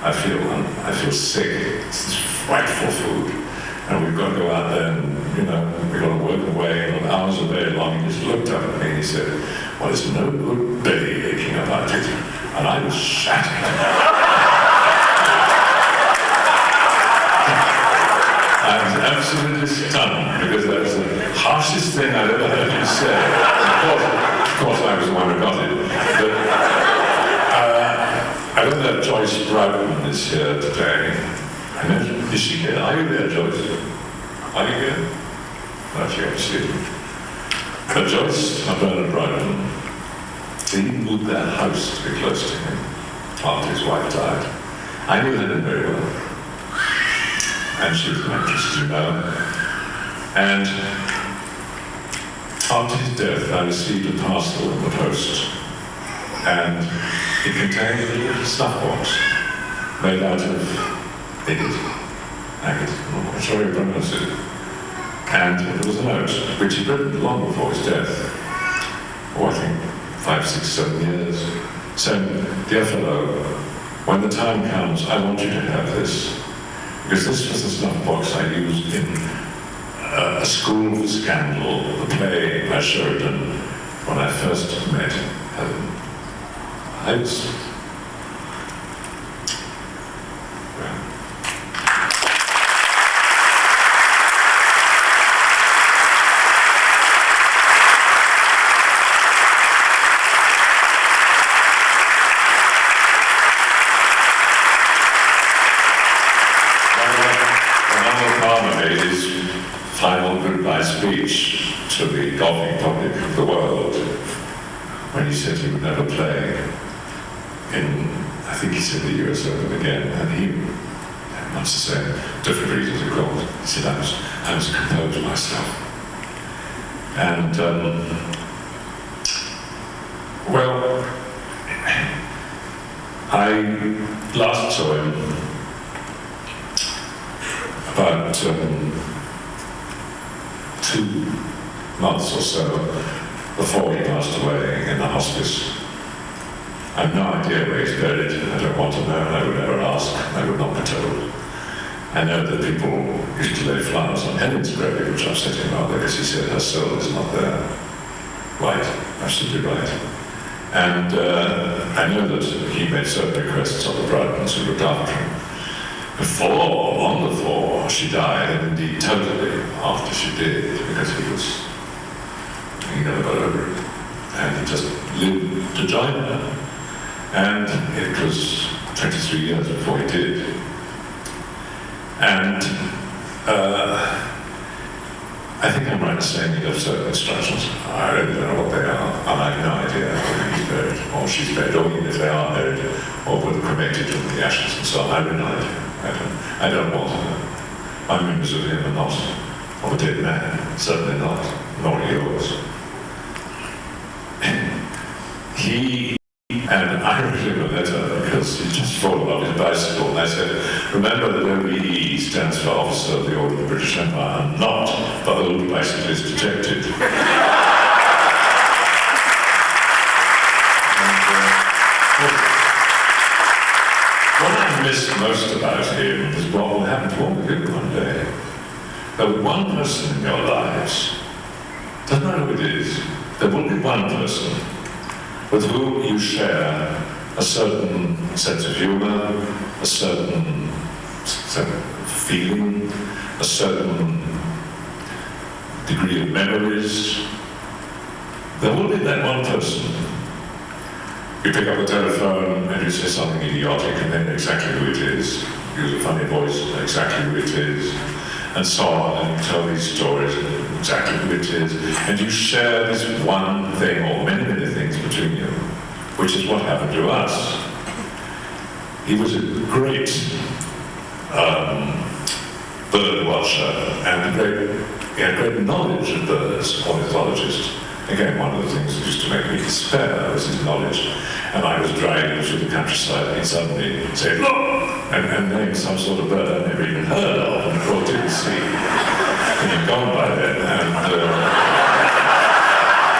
I feel sick. It's this frightful food. And we've got to go out there and, we've got to work away, and hours a day long. He just looked up at me and he said, well, there's no good belly aching about it. And I was shattered. I was absolutely stunned, because that was the harshest thing I'd ever heard him say. Of course I was the one who got it. But I don't know if Joyce Brown is here today. I know, is she here? Are you there, Joyce? Are you here? No, she can't see you. But Joyce and Bernard Brown, they moved their house to be close to him after his wife died. I knew Helen very well. And she was an actress, you know. And after his death, I received a parcel in the post, and it contained a little snuff box made out of agate, I'm not sure you pronounce it. And there was a note, which he'd written long before his death, I think 5, 6, 7 years, saying, dear fellow, when the time comes, I want you to have this. Because this was the snuff box I used in A School for Scandal, the play by Sheridan, when I first met Helen. I was... final goodbye speech to the golfing public of the world, when he said he would never play in, I think he said the US Open again, and he, much the same, different reasons of course, he said I was composed myself. And, well, I last saw him about 2 months or so before he passed away in the hospice. I've no idea where he's buried. I don't want to know, and I would never ask. I would not be told. I know that people used to lay flowers on Helen's grave, which upset him rather, because he said her soul is not there. Right, absolutely right. And I know that he made certain requests of the bridegrooms who looked after him. Long before she died, and indeed totally after she did, because he never got over it. And he just lived to join her. And it was 23 years before he did. And I think I'm right in saying he left certain instructions. I really don't know what they are, and I have no idea whether he's buried, or she's buried, or even if they are buried, or whether cremated from the ashes and so on. I have no idea. I don't want to know. My memories of him are not of a dead man, certainly not, nor yours. And I wrote him a letter because he just fallen off his bicycle, and I said, remember that OBE stands for Officer of the Order of the British Empire, and not for Old Bicyclist Ejected. What I miss most about him is what will happen to all of you one day. There will be one person in your lives, doesn't matter who it is, there will be one person with whom you share a certain sense of humor, a certain feeling, a certain degree of memories. There will be that one person. You pick up the telephone and you say something idiotic and then exactly who it is. Use a funny voice, exactly who it is. And so on, and you tell these stories, exactly who it is, and you share this one thing, or many, many things between you, which is what happened to us. He was a great bird watcher, and he had great knowledge of birds, ornithologist. Again, one of the things that used to make me despair was his knowledge. And I was driving through the countryside, and he suddenly said, look! And named some sort of bird I'd never even heard of, and of course didn't see. And he'd gone by then,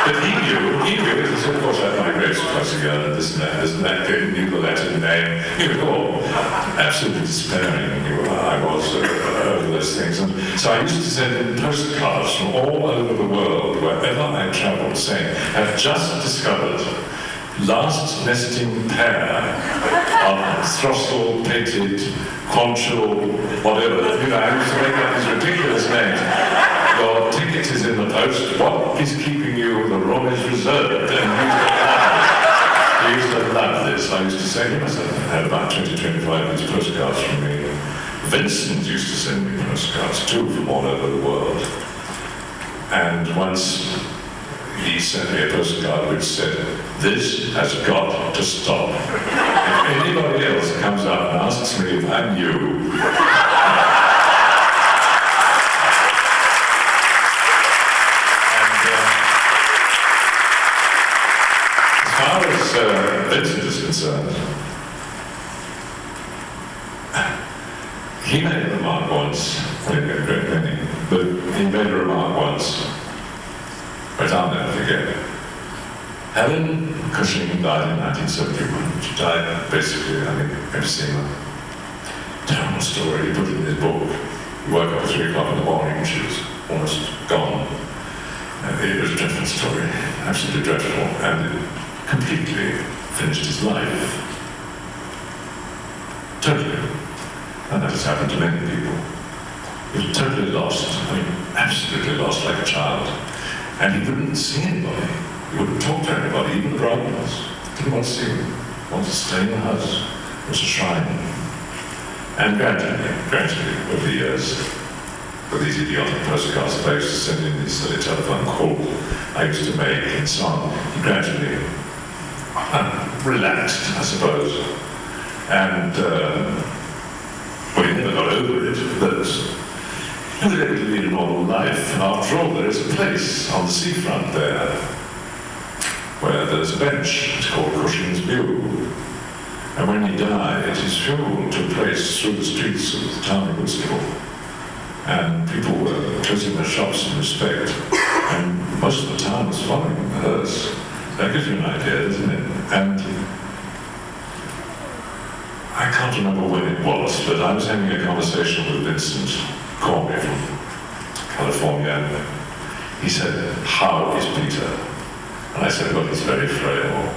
but he knew, he said, of course I had my grapes twice a year, and this and that, knew the Latin name, he was all absolutely despairing, I was over those things. And so I used to send him postcards from all over the world, wherever I travelled, saying, I've just discovered last nesting pair of throstle-pated, quanchal, whatever. I used to make up these ridiculous names. Your ticket is in the post. What is keeping you? The room is reserved. And he used to love this. I used to say, I had about 20, 25 of these postcards from me. Vincent used to send me postcards too from all over the world. And once he sent me a postcard which said, this has got to stop. If anybody else comes up and asks me if I'm you, as far as Vincent is concerned, he made a remark once, well, he made a great many, but he made a remark once, but I'll never forget it. Helen Cushing died in 1971. She died basically, emphysema. Terrible story. He put it in his book. He woke up at 3 o'clock in the morning and she was almost gone. It was a dreadful story, absolutely dreadful, and it completely finished his life. Totally. And that has happened to many people. He was totally lost, absolutely lost like a child. And he wouldn't see anybody. He wouldn't talk to anybody, even the bridegrooms. Didn't want to see them. Wanted to stay in the house. It was a shrine. And gradually, over the years, with these idiotic postcards that I used to send in, these silly telephone calls I used to make and so on, he gradually relaxed, I suppose. And well, he never got over it, but he was able to lead a normal life. And after all, there is a place on the seafront there where there's a bench. It's called Cushing's View. And when he died, his funeral took place through the streets of the town of Bristol. And people were closing their shops in respect. And most of the town was following the hearse. That gives you an idea, doesn't it? And can't remember when it was, but I was having a conversation with Vincent Corby from California, and he said, "How is Peter?" And I said, "Well, he's very frail,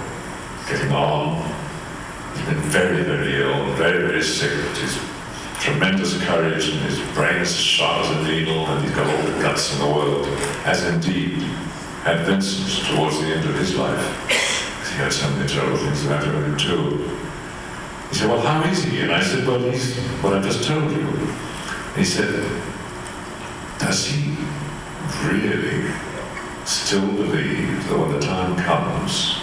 getting on. He's been very, very ill, very, very sick. He's tremendous courage, and his brain is sharp as a needle, and he's got all the guts in the world," as indeed had Vincent towards the end of his life. He had so many terrible things that happened to him too. He said, "Well, how is he?" And I said, "Well, he's what I just told you." And he said, "Does he really still believe that when the time comes,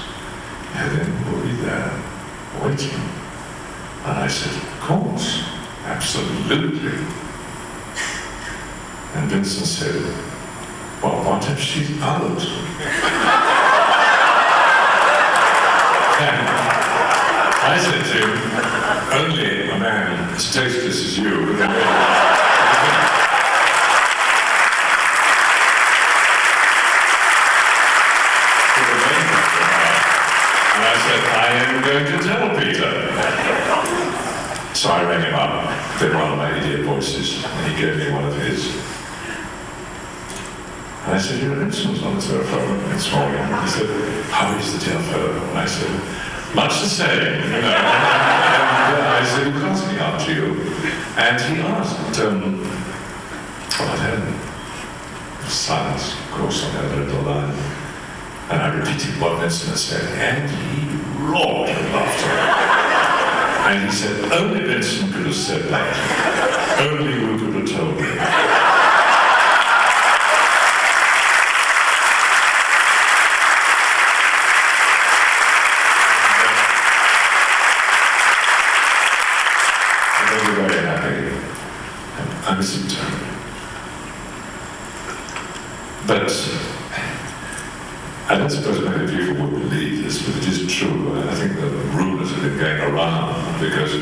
heaven will be there, waiting?" And I said, "Of course, absolutely." And Vincent said, "Well, what if she's out?" And I said to him, "Only a man as tasteless as you would have And I said, "I am going to tell Peter." So I rang him up, did one of my idiot voices, and he gave me one of his. And I said, "Your Vincent was on the telephone this morning." He said, "How is the telephone?" And I said, "Much the same, you know." And I said, "He was asking after you." And he asked, what happened? There was silence, of course, on the other end of the line. And I repeated what Vincent had said, and he roared with laughter. And he said, "Only Vincent could have said that. Only you could have told me." Very happy. I miss him terribly. But I don't suppose many people would believe this, but it is true. I think the rumours have been going around because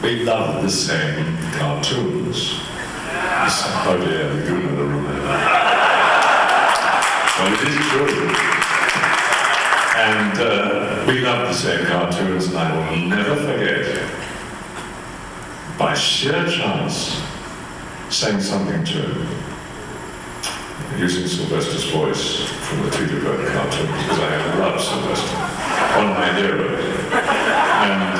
we loved the same cartoons. Oh dear, we do know the rumour. Well, it is true. And we loved the same cartoons, and I will never forget, by sheer chance, saying something to him, using Sylvester's voice from the Tweety Bird cartoon, because I love Sylvester, one of my heroes. And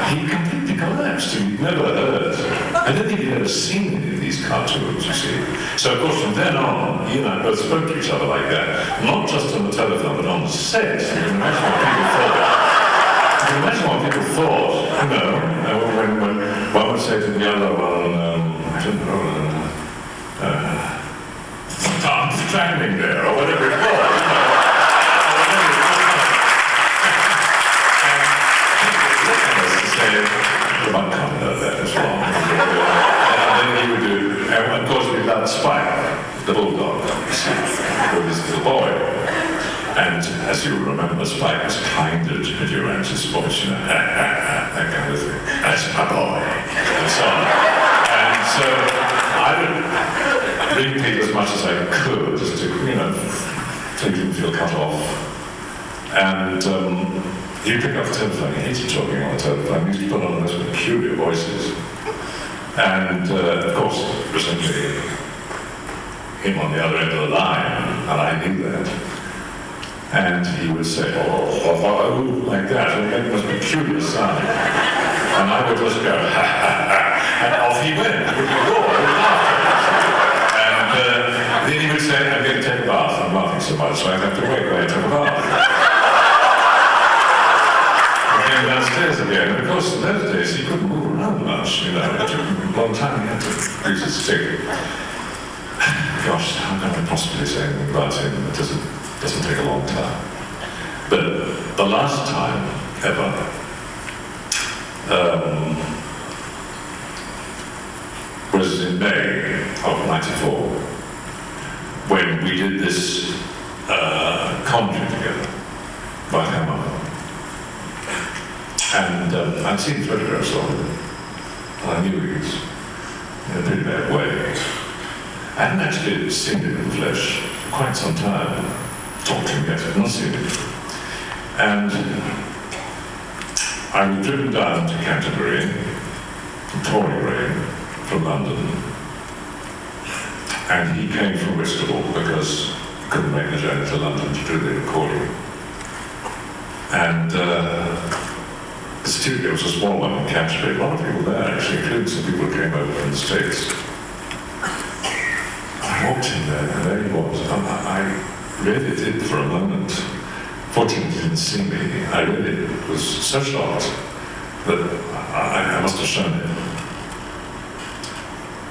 he completely collapsed. He'd never heard. I don't think he'd ever seen any of these cartoons, you see. So, of course, from then on, he and I both spoke to each other like that, not just on the telephone, but on the set. You can imagine what people thought. You can imagine what people thought, you know, when one would say to the other, well, I don't know, I'm standing there, or whatever it was, you know. Well, I can't know that as well. And then he would do, and of course we loved Spike, the bulldog, you see, with his little boy. And as you remember, Spike was kinder to Durant's voice, you know, that kind of thing. That's my boy, and so on. And so I would bring people as much as I could, just to, you know, so he didn't feel cut off. And he'd pick up the telephone. He hated talking on the telephone. He used to put on those peculiar voices. And, of course, it was simply him on the other end of the line, and I knew that. And he would say, oh, like that, and make the most peculiar sound. And I would just go, ha, ha, ha, and off he went. With the roar, with laughter. And then he would say, I'm going to take a bath. I'm laughing so much, so I have to wait while I take a bath. Downstairs again, and of course in those days he couldn't move around much, you know, it took him a long time, he had to use his stick. Gosh, how can I possibly say anything about him? It doesn't take a long time. But the last time ever, was in May of '94, when we did this comedy together by Hammer. And I'd seen photographs of him, and I knew he was in a pretty bad way. I hadn't actually seen him in the flesh for quite some time. Talked to him yet, I'd not seen him. And I was driven down to Canterbury, from pouring rain, from London, and he came from Bristol because he couldn't make the journey to London to do the recording. And the studio was a small one in Canterbury. A lot of people there, actually, including some people who came over from the States. I walked in there, and there he was. I really did for a moment. Fortunately, he didn't see me. I really was so shocked that I must have shown him.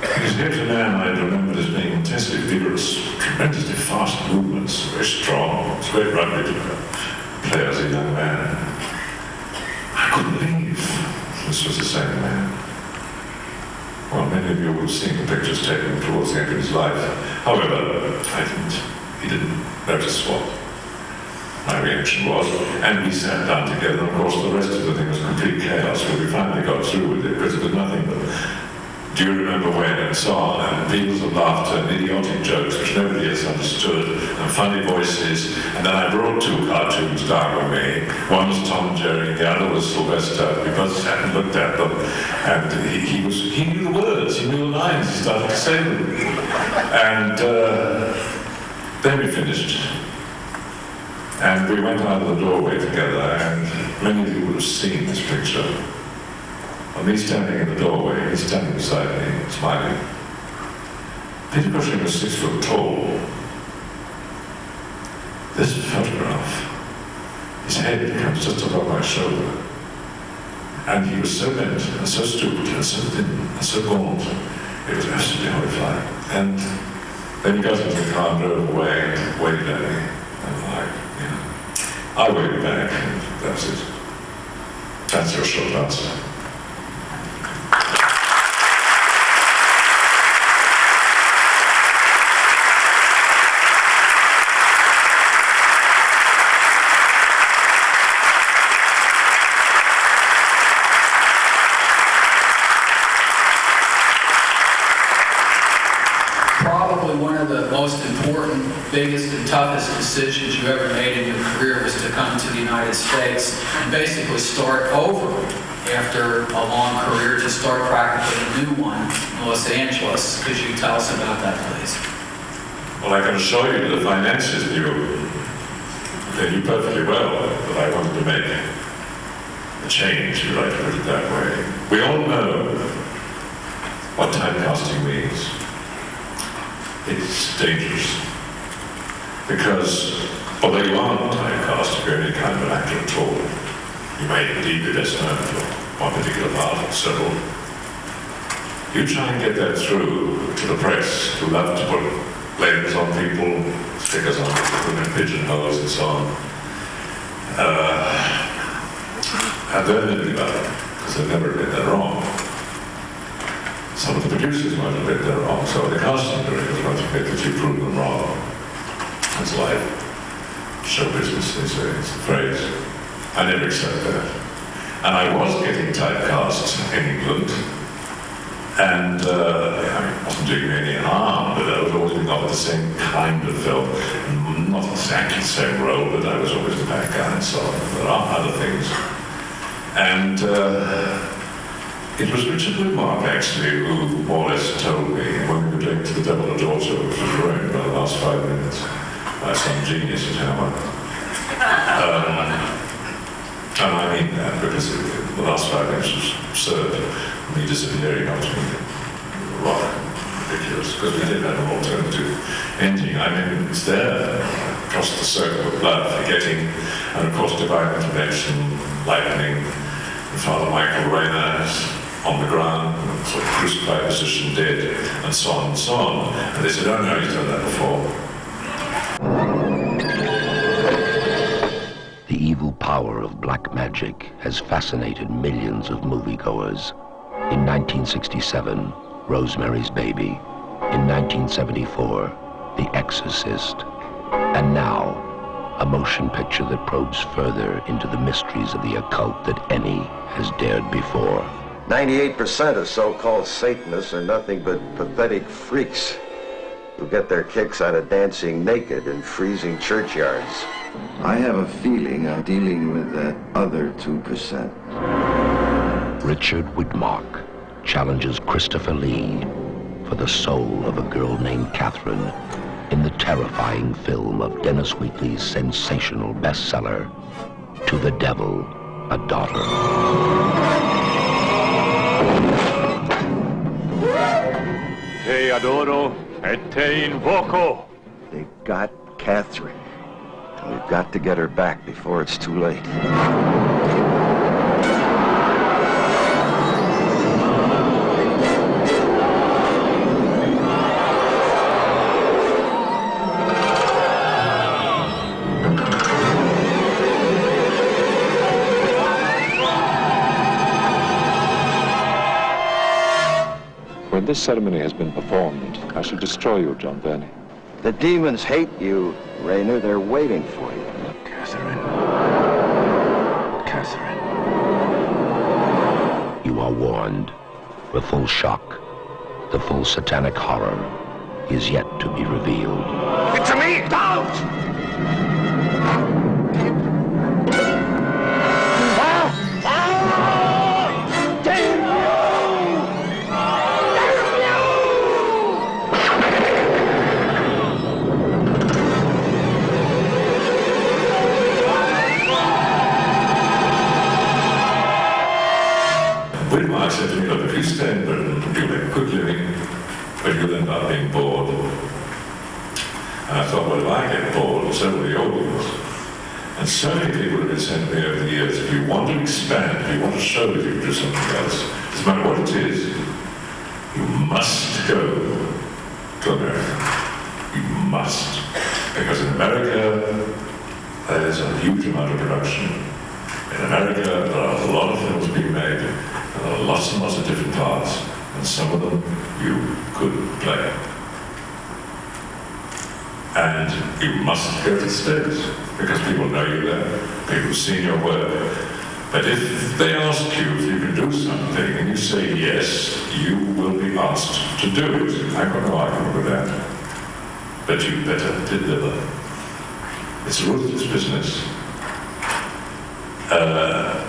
Because here's a man I remembered as being intensely vigorous, tremendously fast movements, very strong, was a great rugby player as a young man. I couldn't believe this was the same man. Well, many of you will have seen the pictures taken towards the end of his life. However, he didn't notice what my reaction was, and we sat down together, and of course the rest of the thing was complete chaos, but we finally got through with it, because it was nothing but do you remember when, and so on, and peals of laughter, and idiotic jokes which nobody else understood, and funny voices, and then I brought two cartoons down with me. One was Tom and Jerry, and the other was Sylvester. We both sat and looked at them, and he knew the words, he knew the lines, he started to say them. And then we finished. And we went out of the doorway together, and many of you would have seen this picture. And me standing in the doorway, he's standing beside me, smiling. Peter Cushing was 6 foot tall. This photograph, his head comes just above my shoulder. And he was so bent, and so stooped, and so thin, and so gaunt. It was absolutely horrifying. And then he got into the car and drove away and waved at me. And I waved back, and that's it. That's your short answer. Most important, biggest, and toughest decisions you ever made in your career was to come to the United States and basically start over after a long career, to start practically a new one in Los Angeles. Could you tell us about that, please? Well, I can assure you the finances knew. They knew perfectly well that I wanted to make a change, if you like to put it that way. We all know what typecasting means. It's dangerous, because although you aren't typecast if you're any kind of an actor at all, you may indeed be best known for one particular part or several. You try and get that through to the press, who love to put labels on people, stickers on people, put them in pigeonholes and so on. And they're living about it, because they've never admit they're wrong. Some of the producers might admit they're wrong, so the casting directors might admit that you prove them wrong. That's life. Show business, they say, it's the phrase. I never accept that. And I was getting typecast in England, and it wasn't doing me any harm, but I was always being offered the same kind of film. Not exactly the same role, but I was always the bad guy and so on. There are other things. And it was Richard Widmark, actually, who more or less told me when we were doing To the Devil a Daughter, which was ruined by the last 5 minutes by some genius at Hammer. And I mean that because the last 5 minutes was absurd. Me disappearing after me, rock, ridiculous, because we did have an alternative ending. I mean, it's there, across the circle of blood, forgetting, and of course divine intervention, lightning, and Father Michael Rayner on the ground, sort of crucified position, dead, and so on and so on. And they said, oh no, he's done that before. The evil power of black magic has fascinated millions of moviegoers. In 1967, Rosemary's Baby. In 1974, The Exorcist. And now, a motion picture that probes further into the mysteries of the occult that any has dared before. 98% of so-called Satanists are nothing but pathetic freaks who get their kicks out of dancing naked in freezing churchyards. I have a feeling I'm dealing with that other 2%. Richard Widmark challenges Christopher Lee for the soul of a girl named Catherine in the terrifying film of Dennis Wheatley's sensational bestseller, To the Devil, a Daughter. Te adoro et te invoco. They got Catherine. And we've got to get her back before it's too late. When this ceremony has been performed, I shall destroy you, John Verney. The demons hate you, Rayner. They're waiting for you. Catherine. You are warned. The full shock, the full satanic horror is yet to be revealed. It's me! Don't! Widmark said to me, look, if you stay in Britain, you'll make a quick living, but you'll end up being bored. And I thought, well, if I get bored, so will the audience. And so many people have been saying to me over the years, if you want to expand, if you want to show that you can do something else, no matter what it is, you must go to America. You must. Because in America, there's a huge amount of production. In America, there are a lot of films being made. There are lots and lots of different parts, and some of them you could play. And you must go to the States, because people know you there, people have seen your work. But if they ask you if you can do something, and you say yes, you will be asked to do it. I've got no argument with that. But you better deliver. It's a ruthless business. I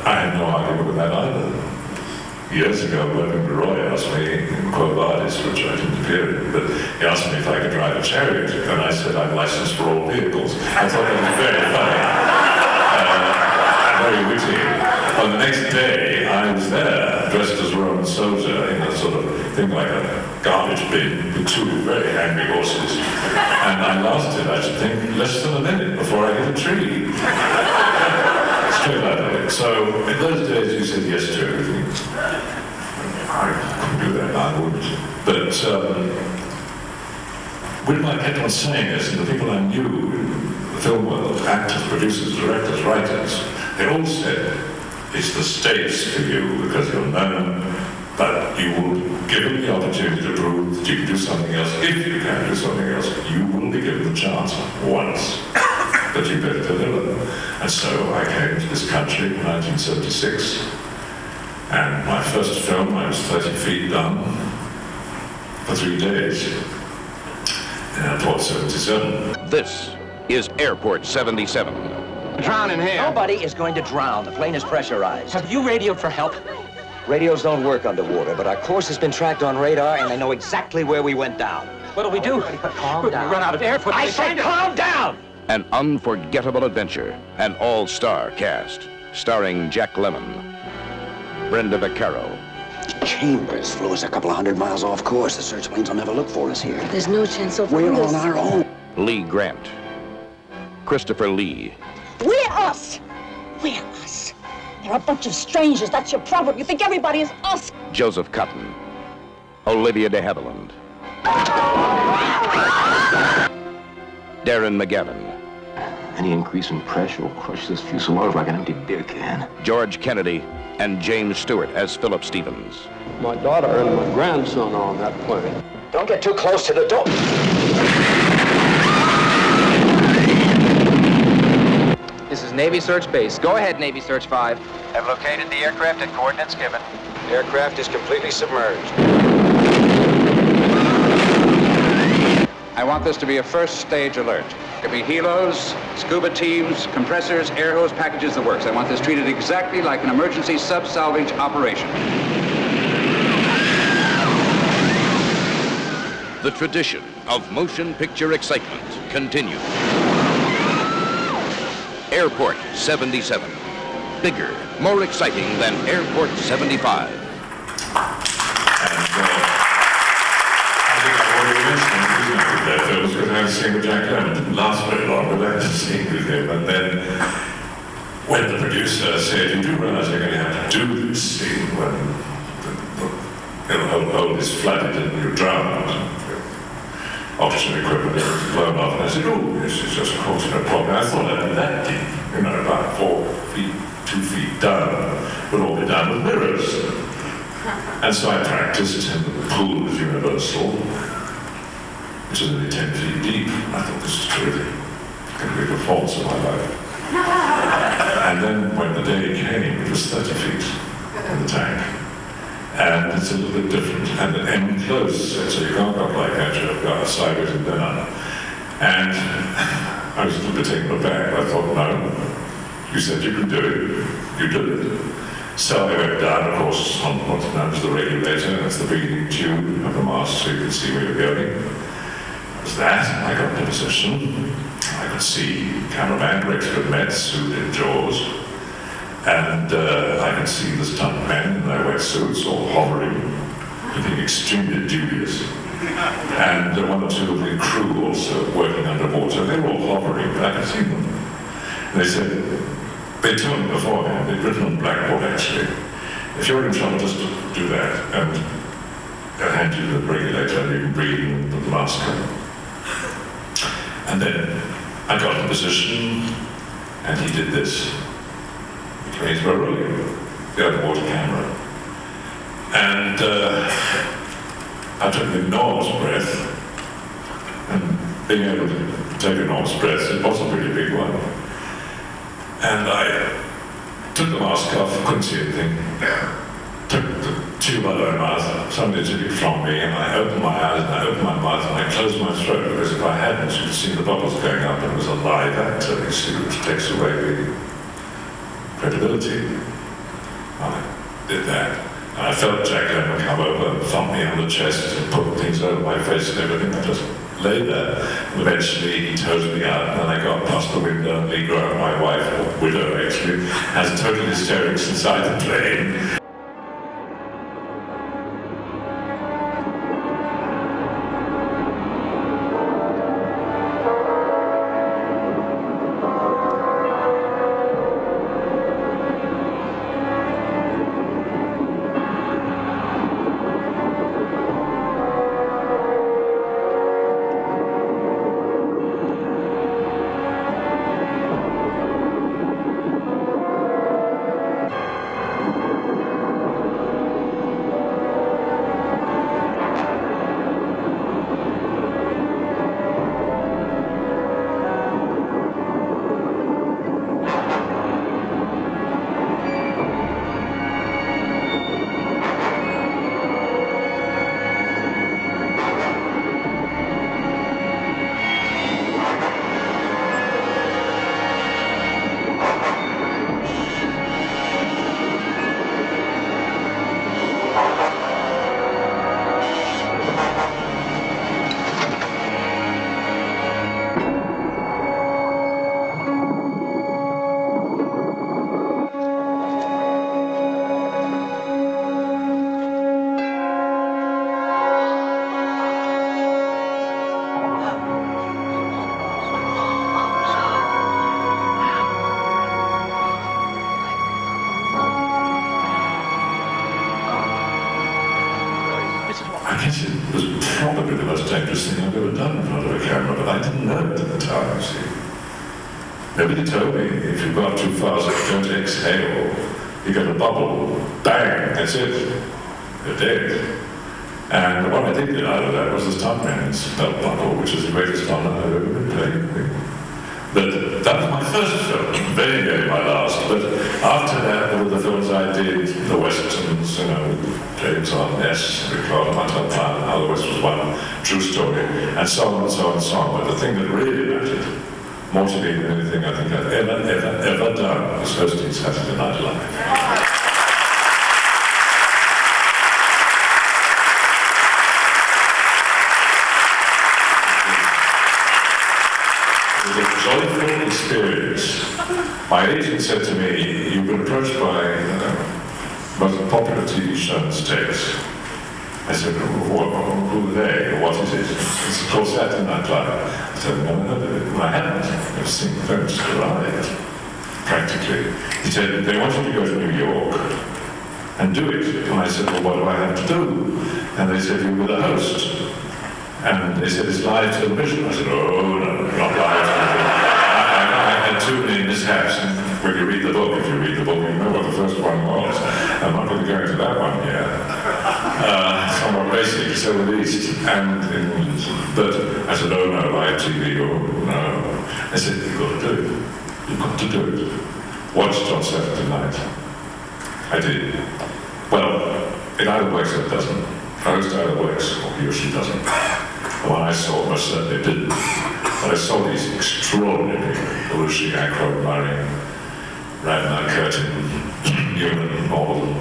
had no argument with that either. Years ago, William Roy asked me in Quo Vadis, which I didn't appear in, but he asked me if I could drive a chariot, and I said I'm licensed for all vehicles. I thought that was very funny and very witty. On the next day, I was there, dressed as a Roman soldier, in a sort of thing like a garbage bin with two very angry horses. And I lasted, I should think, less than a minute before I hit a tree. Straight out of it. So, in those days, you said yes to everything. I couldn't do that, I wouldn't. But Widmark kept on saying this, and the people I knew in the film world, actors, producers, directors, writers, they all said, it's the States for you, because you're known, but you will be given the opportunity to prove that you can do something else. If you can do something else, you will be given the chance once. But you better deliver. And so I came to this country in 1976, and my first film, I was 30 feet done for 3 days in Airport 77. This is Airport 77. Drowning here. Nobody is going to drown. The plane is pressurized. Have you radioed for help? Radios don't work underwater, but our course has been tracked on radar, and they know exactly where we went down. What'll we do? Calm down. We run out of air for... I said calm down! An unforgettable adventure, an all-star cast, starring Jack Lemmon, Brenda Vaccaro. Chambers flew us a couple of 100 miles off course. The search planes will never look for us here. There's no chance of We're on our own. Lee Grant, Christopher Lee, We're us! We're us. They're a bunch of strangers. That's your problem. You think everybody is us. Joseph Cotton, Olivia de Havilland, Darren McGavin. Any increase in pressure will crush this fuselage like an empty beer can. George Kennedy, and James Stewart as Philip Stevens. My daughter and my grandson are on that plane. Don't get too close to the door. This is Navy Search Base. Go ahead, Navy Search 5. Have located the aircraft at coordinates given. Aircraft is completely submerged. I want this to be a first stage alert. There'll be helos, scuba teams, compressors, air hose packages, the works. I want this treated exactly like an emergency sub-salvage operation. The tradition of motion picture excitement continues. Airport 77. Bigger, more exciting than Airport 75. That films because I had a scene with Jack Lemmon. It didn't last very long, but I had a scene with him. And then when the producer said, you do realize you're going to have to do this scene when the hole is flooded and you're drowned. Oxygen equipment is blown off. And I said, oh, this is just, of course, no problem. I thought I'd be that deep, about 4 feet, 2 feet down. Would all be done with mirrors. And so I practiced, and the pool was universal. Which is only 10 feet deep. I thought this is really going to be the performance of my life. And then when the day came, it was 30 feet in the tank. And it's a little bit different. And the end closed, so you can't go like that, you've got sideways and then up. And I was a little bit taken aback. I thought, no, you said you could do it. You did it. So I went down, of course, on what's known as the regulator. That's the breathing tube of the mask so you can see where you're going. Was that, I got into position. I could see cameraman Rexford Metz, who did Jaws, and I could see the stuntmen in their wetsuits all hovering, looking extremely dubious. And one or two of the crew also working underwater, they were all hovering, but I could see them. And they told me beforehand, they'd written on blackboard actually, if you're in trouble, just do that, and they'll hand you the regulator and you can breathe in the mask. And then I got in position, and he did this. The cameras were rolling, the underwater camera. And I took an enormous breath, and being able to take an enormous breath, it was a pretty big one. And I took the mask off, couldn't see anything. Took the tube out of my mouth, somebody took it from me, and I opened my eyes, and I opened my mouth, and I closed my throat, because if I hadn't, you could see the bubbles going up, and it was a live actor, you see, which takes away the credibility. I did that. And I felt Jack Lemmon come over and thump me on the chest and put things over my face and everything. I just lay there. And eventually he towed me out, and then I got past the window, and Lee Grant, my wife, or widow actually, has total hysterics inside the plane. Nobody told me if you go up too fast, don't exhale. You get a bubble, bang, that's it. You're dead. And what I did get out of that was the stuntman's belt buckle, which is the greatest honor I've ever been playing with. But that was my first film, very, very my last. But after that, there were the films I did, the westerns, you know, James Arness, Ricardo Montalban, how the West was one, true story, and so on and so on and so on. But the thing that really mattered, more to me than anything I think I've ever done, was hosting Saturday Night Live. Joyful experience. My agent said to me, "You've been approached by most popular TV show in the States." I said, "Who are they? What is it?" It's called Saturday Night Live. I said, "I've never heard of it." And I hadn't. I've seen the films arrived, practically. He said, "They want you to go to New York and do it." And I said, "Well, what do I have to do?" And they said, "You're with a host." And they said, "It's live television." I said, "Oh, no, not live television." I had too many mishaps. And when you read the book, if you read the book, you know what the first one was. I'm not going to go into that one here. Somewhat basic, to say the least. But I said, "Oh, no, live TV, oh, no." I said, "You've got to do it. You've got to do it. Watch it on Saturday night." I did. Well, it either works or it doesn't. The host either works or he or she doesn't. The one I saw most certainly didn't. But I saw these extraordinary Belushi, Aykroyd, Murray, Radner, Curtin, Newman, all of them.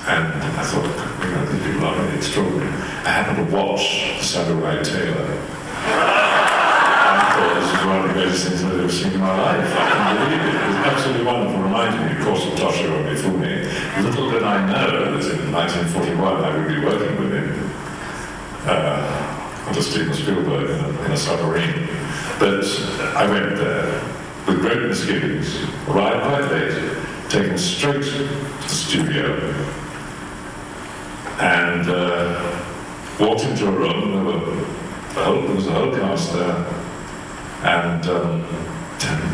And I thought, you know, these people are really extraordinary. I happened to watch Samurai Taylor. I thought this is one of the greatest things I've ever seen in my life. I couldn't believe it. It was absolutely wonderful. Reminded me, of course, of Toshio Mifune. Little did I know that in 1941 I would be working with him under Steven Spielberg in a submarine. But I went there with great misgivings, arrived quite late, taken straight to the studio, and walked into a room. There was a whole cast there, and 10,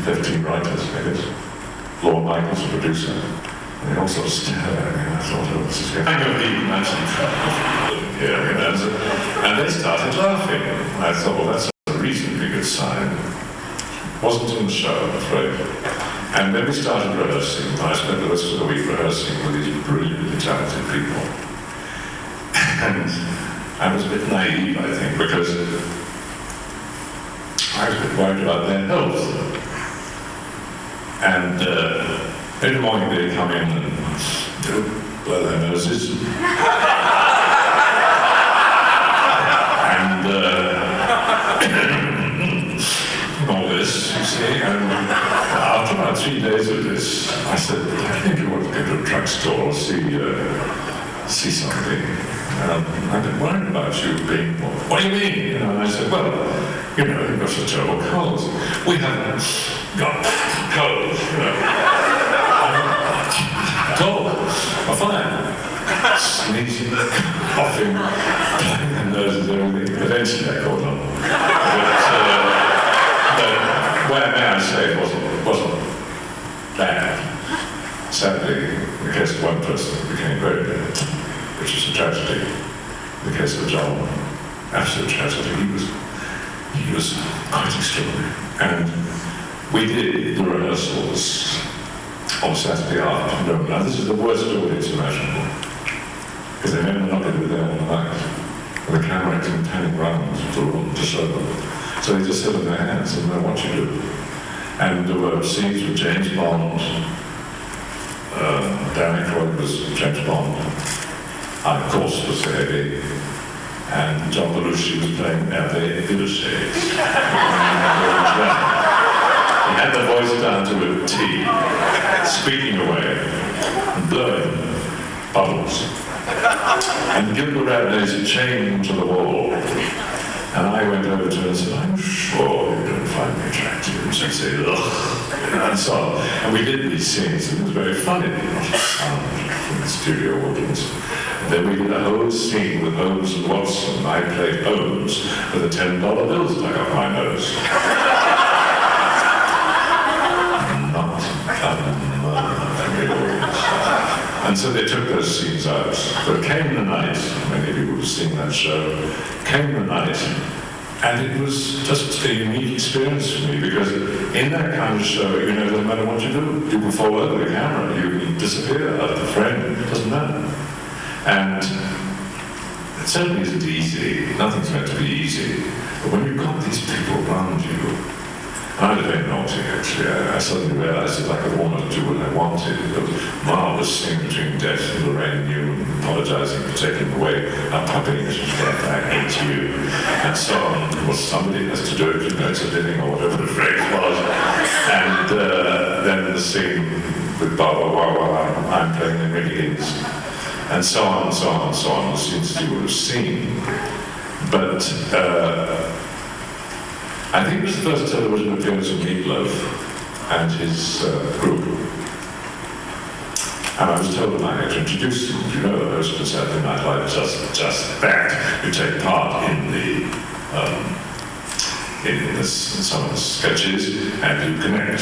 15 writers, I guess. Lord Michaels, the producer. And they all sort of stared at me, and I thought, oh, this is going to be and they started laughing. And I thought, well, that's a reasonably good sign. Wasn't in the show, I'm afraid. And then we started rehearsing, and I spent the rest of the week rehearsing with these brilliantly talented people. And I was a bit naive, I think, because I was a bit worried about their health. And every morning they'd come in and blow their noses. And all this, you see. And after about 3 days of this, I said, "I think you ought to go to a drugstore or see something. I've been worried about you being, what do you mean?" You know, and I said, "Well, you know, you've got such terrible colds. We haven't got colds, you know." "Cold? Well, fine." Sneezing, coughing, blowing their noses, everything. Eventually I caught on. But may I say, it wasn't bad. Sadly, in the case of one person, it became very bad, which is a tragedy. In the case of John, absolute tragedy. He was quite extraordinary. And we did the rehearsals on Saturday afternoon. Now, this is the worst audience imaginable, because they know they're not going to be there all night. And the camera is panning round to room to show them. So they just sit on their hands and know what you do. And there were scenes with James Bond. Dan Aykroyd was James Bond. I, of course, was the heavy. And John Belushi was playing Hervé Villachet. He had the voice down to a T, speaking away and blowing bubbles. And Gilbert Radner's chained to the wall. And I went over to her and said, "I'm sure you don't find me attractive." And she'd say, "Ugh," and so on. And we did these scenes, and it was very funny. From the studio audience. And then we did a whole scene with Holmes and Watson. I played Holmes with a $10 bill stuck up my nose. Not from the audience. And so they took those scenes out. But came the night, many people have seen that show, came the night And it was just a unique experience for me, because in that kind of show, you know, it doesn't matter what you do. You can fall over the camera, you can disappear out of the frame, it doesn't matter. And it certainly isn't easy. Nothing's meant to be easy. But when you've got these people around you, I was very naughty, actually. I suddenly realized that I could almost do what I wanted. It was marvelous scene between Death and Lorraine Newman apologizing for taking away a puppy, and she's death, I hate you, and so on. Well, somebody has to do it, you know, it's a living, or whatever the phrase was. And then the scene with Barbara while I'm playing the Higgins, and so on and so on and so on, the scenes you would have seen. But I think it was the first television appearance of Meatloaf and his group. And I was told by to introduce him. You know, the host of Saturday Night Live, just that. You take part in some of the sketches, and you connect.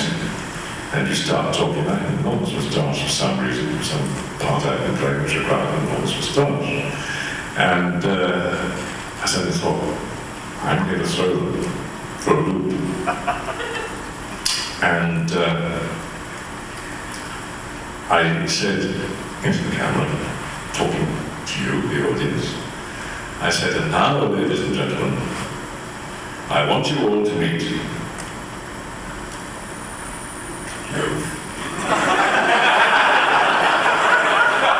And you start talking about an enormous moustache for some reason, some part I've been playing which required an enormous moustache. And I suddenly thought, I'm going to throw them for a loop. And I said into the camera, talking to you, the audience, I said, and now, ladies and gentlemen, I want you all to meet you.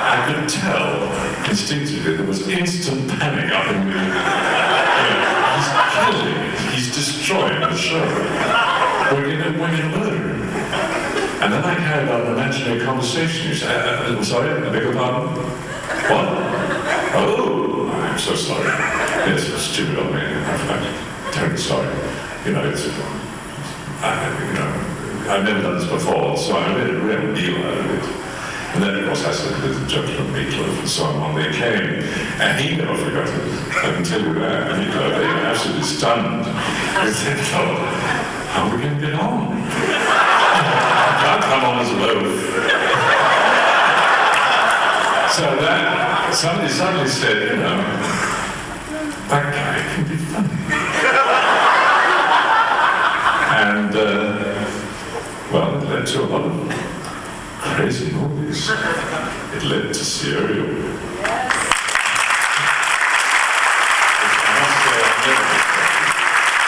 I could tell instinctively there was instant panic up in me. He's killing it. He's destroying the show. We're going to learn. And then I carried on an imaginary conversation. You say, I'm sorry, I beg your pardon? What? Oh, I'm so sorry. Yes, it's stupid of me. I'm terribly sorry. You know, I've never done this before, so I made a real deal out of it. And then, of course, I said, there's a gentleman, Meatloaf, and so on. They came, and he never forgot it. I can tell you that. Meatloaf, they were absolutely stunned. They said, oh, how are we going to get on? I can't come on as a loaf. So that, somebody suddenly said, you know, that guy can be funny. And, well, it led to a lot of crazy movies. It led to Serial.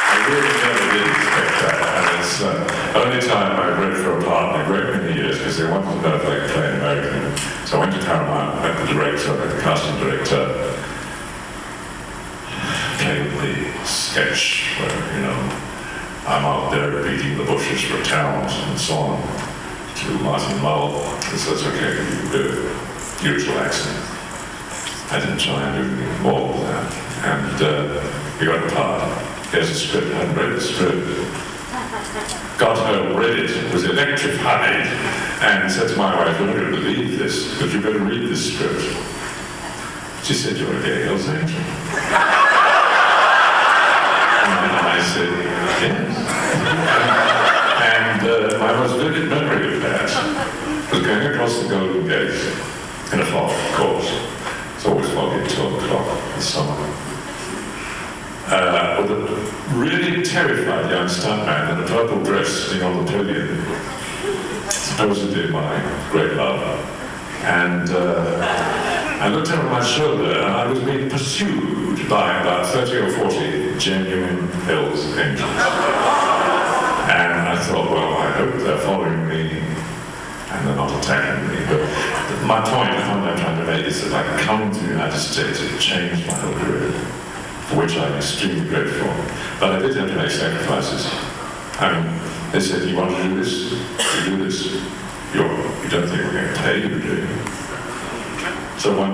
I really never did expect that. And it's the only time I read for a part in a great many years, because they wanted to know if I could play an American. So I went to Paramount, met the director, met the casting director, played the sketch where, you know, I'm out there beating the bushes for talent and so on. To Martin Mull, he says, okay, you can do it. Usual accent. I didn't try and do anything more than that. And we got the part. Here's the script. I hadn't read the script. Got home, read it, was electrified, and said to my wife, you're not going to believe this, but you better read this script. She said, you're a gay Hells Angel. And I said, yes. And my most vivid memory of that was going across the Golden Gate in a fog, of course. It's always foggy at 12 o'clock in summer. With a really terrified young stuntman in a purple dress sitting on the podium, supposedly my great love. And I looked over my shoulder and I was being pursued by about 30 or 40 genuine Hells Angels. And I thought, well, I hope they're following me and they're not attacking me. But my point, the point I'm trying to make is that I come to the United States, it changed my whole career, for which I'm extremely grateful. But I did have to make sacrifices. I mean, they said, you want to do this? You do this. You don't think we're going to pay you to do it. So when,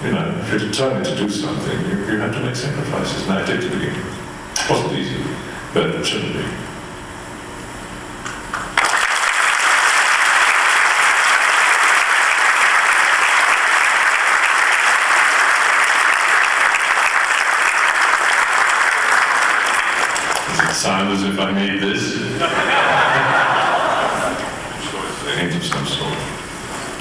you know, if you're determined to do something, you have to make sacrifices. And I did to begin. It wasn't easy, but it shouldn't be. Sound as if I made this. Hint of some sort.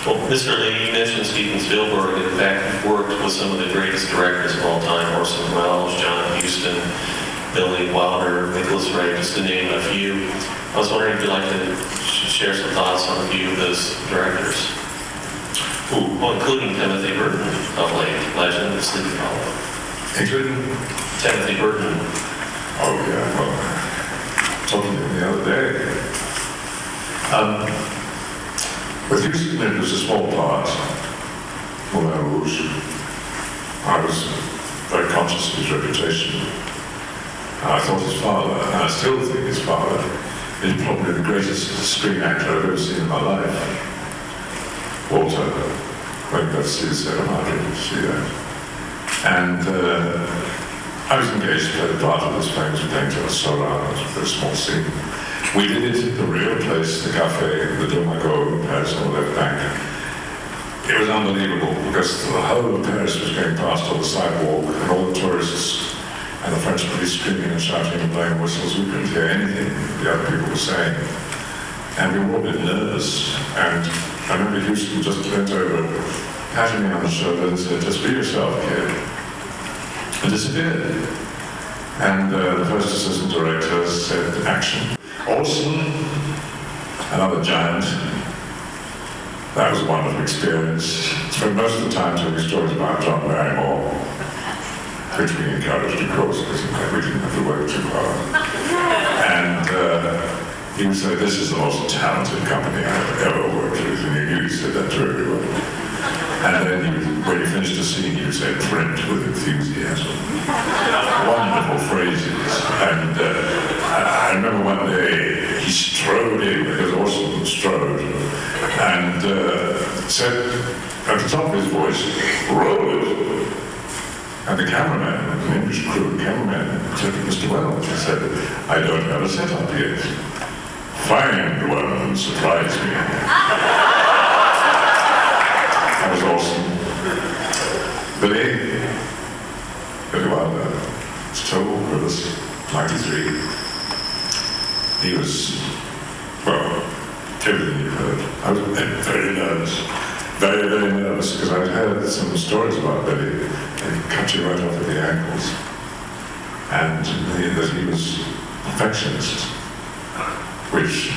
Well, Mr. Lee, you mentioned Steven Spielberg. In fact, you've worked with some of the greatest directors of all time, Orson Welles, John Huston, Billy Wilder, Nicholas Ray, just to name a few. I was wondering if you'd like to share some thoughts on a few of those directors. Well, including Timothy Burton of Legend of Sleepy Hollow. Including? Timothy Burton. Oh, yeah, well, talking to him the other day. With Houston, it was a small part. Moulin Rouge. I was very conscious of his reputation. I thought his father, and I still think his father, is probably the greatest screen actor I've ever seen in my life. Walter, went to see the cinema, I didn't see that. And I was engaged to play the part of this famous painter, Sherlock, for a small scene. We did it at the real place, the cafe, the Domago in Paris on the left bank. It was unbelievable because the whole of Paris was going past on the sidewalk and all the tourists and the French police screaming and shouting and blowing whistles. We couldn't hear anything the other people were saying. And we were all a bit nervous. And I remember Houston just leant over, patted me on the shoulder and said, "Just be yourself, kid." And disappeared. And the first assistant director said, "Action." Olsen, another giant. That was a wonderful experience. Spent most of the time telling stories about John Barrymore, which we encouraged, of course, because we didn't have to work too hard. And he would say, "This is the most talented company I've ever worked with," and he knew he said that to everyone. And then when he finished a scene, he would say, "Print with enthusiasm." Wonderful phrases. And I remember one day he strode in, because Orson strode, and said at the top of his voice, "Roll it." And the cameraman, an English crew cameraman, said to Mr. Wells, he said, "I don't have a setup yet. Find one and surprise me." That was awesome. Billy Wilder, still with us, 93. He was, well, everything you've heard. I was very nervous. Very, very nervous, because I'd heard some stories about Billy. They cut you right off at the ankles. And that he was a perfectionist, which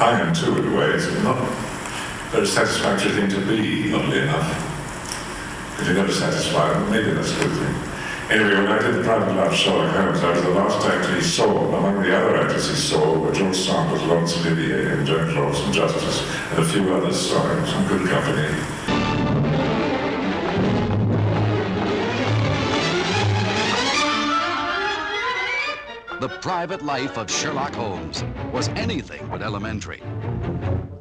I am too, in a way. It's not a very satisfactory thing to be, oddly enough. Because you're never satisfied, and maybe that's a good thing. Anyway, when I did the private life of Sherlock Holmes, I was the last actor he saw. Among the other actors he saw were George Sanders, Laurence Olivier, and James Robinson Justice, and a few others, so I was in good company. The private life of Sherlock Holmes was anything but elementary.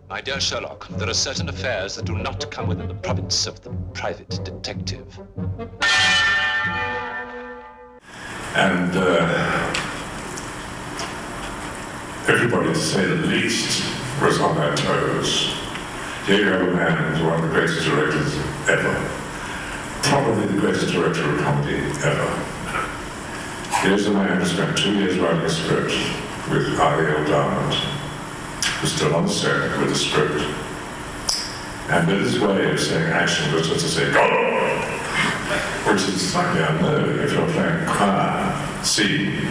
My dear Sherlock, there are certain affairs that do not come within the province of the private detective. And everybody, to say the least, was on their toes. Here you have a man who's one of the greatest directors ever. Probably the greatest director of comedy ever. Here's a man who spent 2 years writing a script with R.E.L. Diamond, who's still on the set with a script. And with his way of saying action was just to say, "Go!" Which is slightly unnerving if you're playing scene,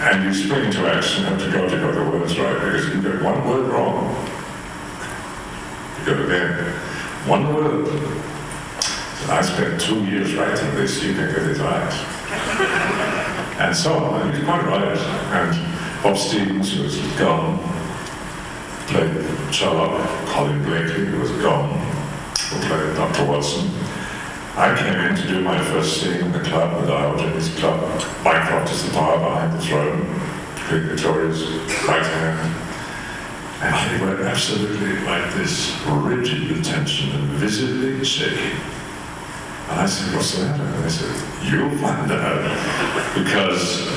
and you spring into action and have to go to get the words right, because if you get one word wrong, you go again. One word. And I spent 2 years writing this, you can get it right. And so on, and he's quite right. And Bob Stevens, who was gone, played Sherlock. Colin Blakely, who was gone, who played Dr. Watson. I came in to do my first scene in the club, the Diogenes Club. Mycroft is the bar behind the throne, Queen Victoria's right hand. And they were absolutely like this, rigid with tension and visibly shaking. And I said, "What's the matter?" And they said, "You'll find out." Because,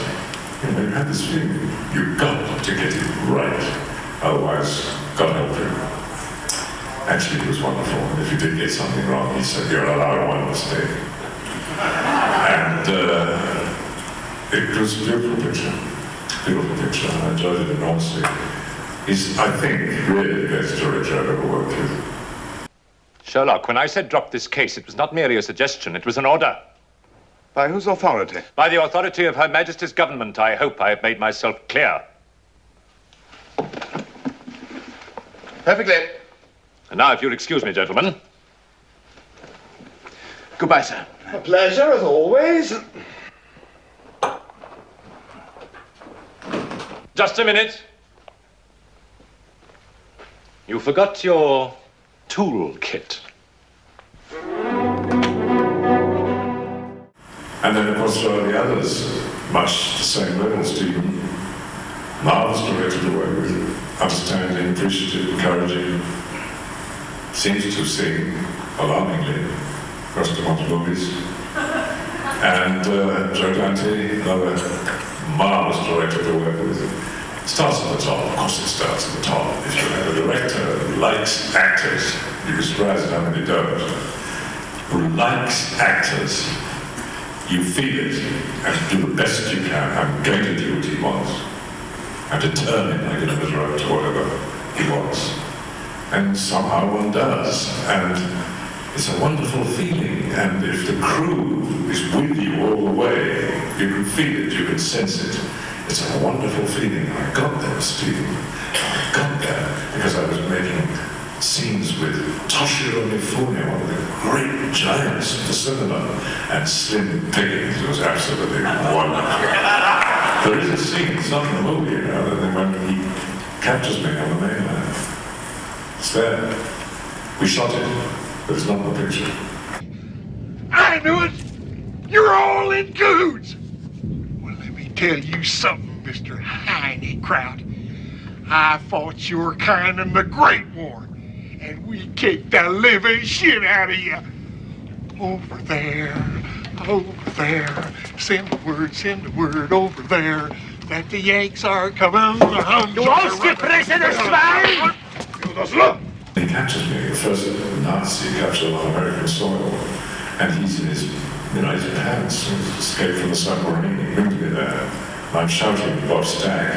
you know, you had this feeling, you've got to get it right. Otherwise, God help you. Actually, he was wonderful. And if you did get something wrong, he said, "You're allowed one mistake." And it was a beautiful picture. Beautiful picture. I enjoyed it enormously. He's, I think, really the best director I've ever worked with. Sherlock, when I said drop this case, it was not merely a suggestion, it was an order. By whose authority? By the authority of Her Majesty's government. I hope I have made myself clear. Perfectly. And now, if you'll excuse me, gentlemen. Goodbye, sir. A pleasure, as always. Just a minute. You forgot your toolkit. And then, of course, there are the others, much the same level, Stephen. Marvelous director to work with, understanding, appreciative, encouraging. Seems to sing alarmingly across the movies. And Joe Dante, another marvelous director to work with. Starts at the top, of course it starts at the top. If you have a director who likes actors, you'd be surprised at how many don't, who likes actors, you feel it and do the best you can. I'm going to do what he wants. I'm determined I'm going to measure up to whatever he wants. And somehow one does. And it's a wonderful feeling. And if the crew is with you all the way, you can feel it, you can sense it. It's a wonderful feeling. I got there, Stephen. I got there because I was making scenes with Toshiro Mifune, one of the great giants of the cinema, and Slim Pickens. It was absolutely wonderful. There is a scene, it's not in the movie, you know, and then when he captures me on the mainland. It's there. We shot it, but it's not in the picture. I knew it! You're all in cahoots! Well, let me tell you something, Mr. Heine Kraut. I fought your kind in the Great War, and we kicked the living shit out of you. Over there, send the word over there, that the Yanks are coming. Du ausgepressener Schwein! He captures me, the first Nazi captured on American soil, and he's in his, his pants, he's escaped from the submarine, he brings me there, and I'm shouting Bob Stagg,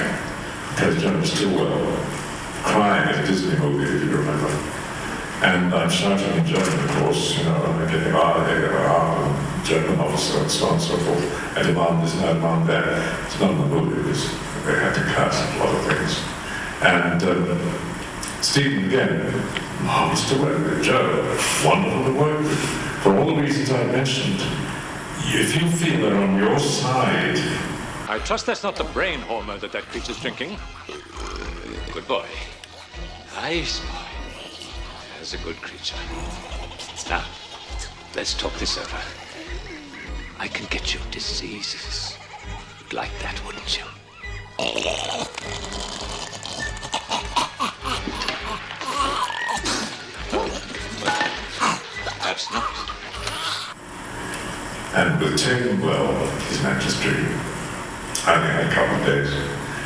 President Stilwell, crying at a Disney movie, if you remember. And I'm shouting in German, of course, and I'm getting German officer, and so on and so forth. I demand this and I demand that. It's not in the movie, because they had to cut a lot of things. And Stephen, again, marvelous to work with. Joe, wonderful to work with. For all the reasons I mentioned, if you feel they're on your side... I trust that's not the brain hormone that creature's drinking. Good boy. Nice boy. That's a good creature. Now, let's talk this over. I can get you diseases. You'd like that, wouldn't you? Perhaps not. And with Tim, well, he's an actor's dream. I only had a couple of days.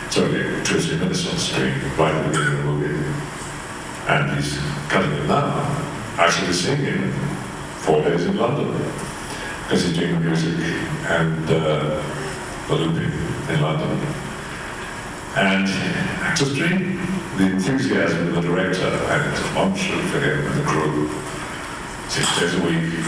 It's only 2 or 3 minutes on screen, right at the beginning of the movie. And he's cutting it now. I shall be seeing him 4 days in London, because he's doing the music and the looping in London. And actor's dream, the enthusiasm of the director, and it's a monster for him and the crew. 6 days a week,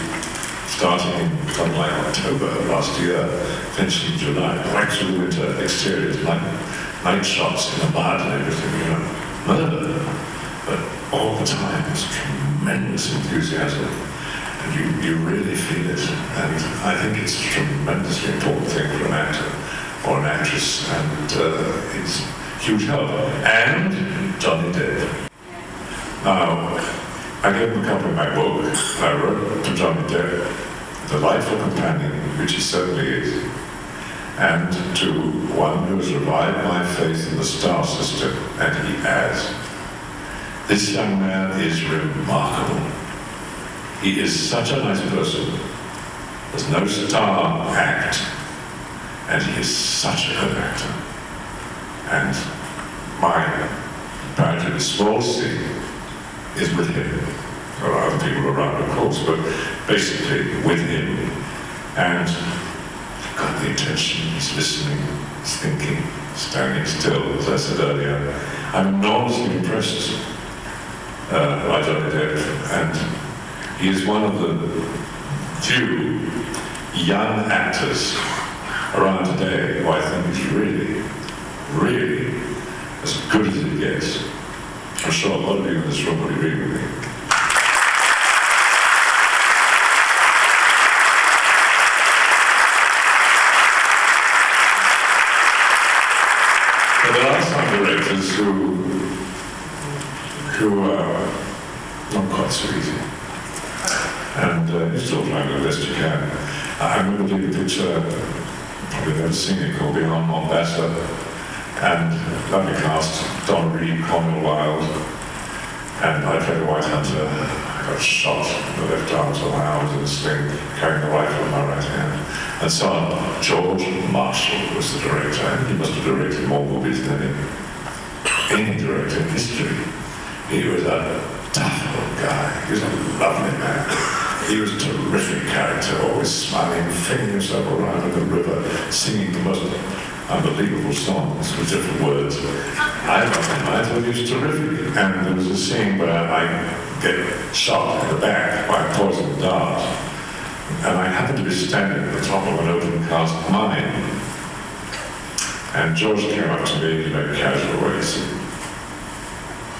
starting in something like October last year, finishing in July, right through the winter, exteriors, night shots in the mud and everything, murder. But all the time, there's tremendous enthusiasm, and you really feel it. And I think it's a tremendously important thing for an actor or an actress, and it's huge help. And Johnny Depp. Now, I gave him a copy of my book. I wrote to Johnny Depp, delightful companion, which he certainly is, and to one who has revived my faith in the star system, and he has. This young man is remarkable. He is such a nice person. There's no star act, and he is such a good actor. And my comparatively small scene is with him. There are other people around, of course, but basically with him. And you've got the attention, he's listening, he's thinking, standing still, as I said earlier. I'm enormously impressed by Johnny Depp, and he is one of the few young actors around today who I think is really, really as good as it gets. I'm sure a lot of you in this room would agree with me. But there are some directors who are not quite so easy. And you still try the best you can. I remember doing a picture, probably never seen it, called Beyond Mombasa, and lovely cast, Don Reed, Conwell Wilde, and I played a white hunter. I got shot in the left arm, so my arm was in a sling, carrying the rifle in my right hand. And so George Marshall was the director, and he must have directed more movies than any director in history. He was a tough little guy. He was a lovely man. He was a terrific character, always smiling, flinging himself around in the river, singing the most unbelievable songs with different words. I loved him. I thought he was terrific. And there was a scene where I get shot in the back by a poisoned dart. And I happened to be standing at the top of an open cast mine. And George came up to me in a casual way and said,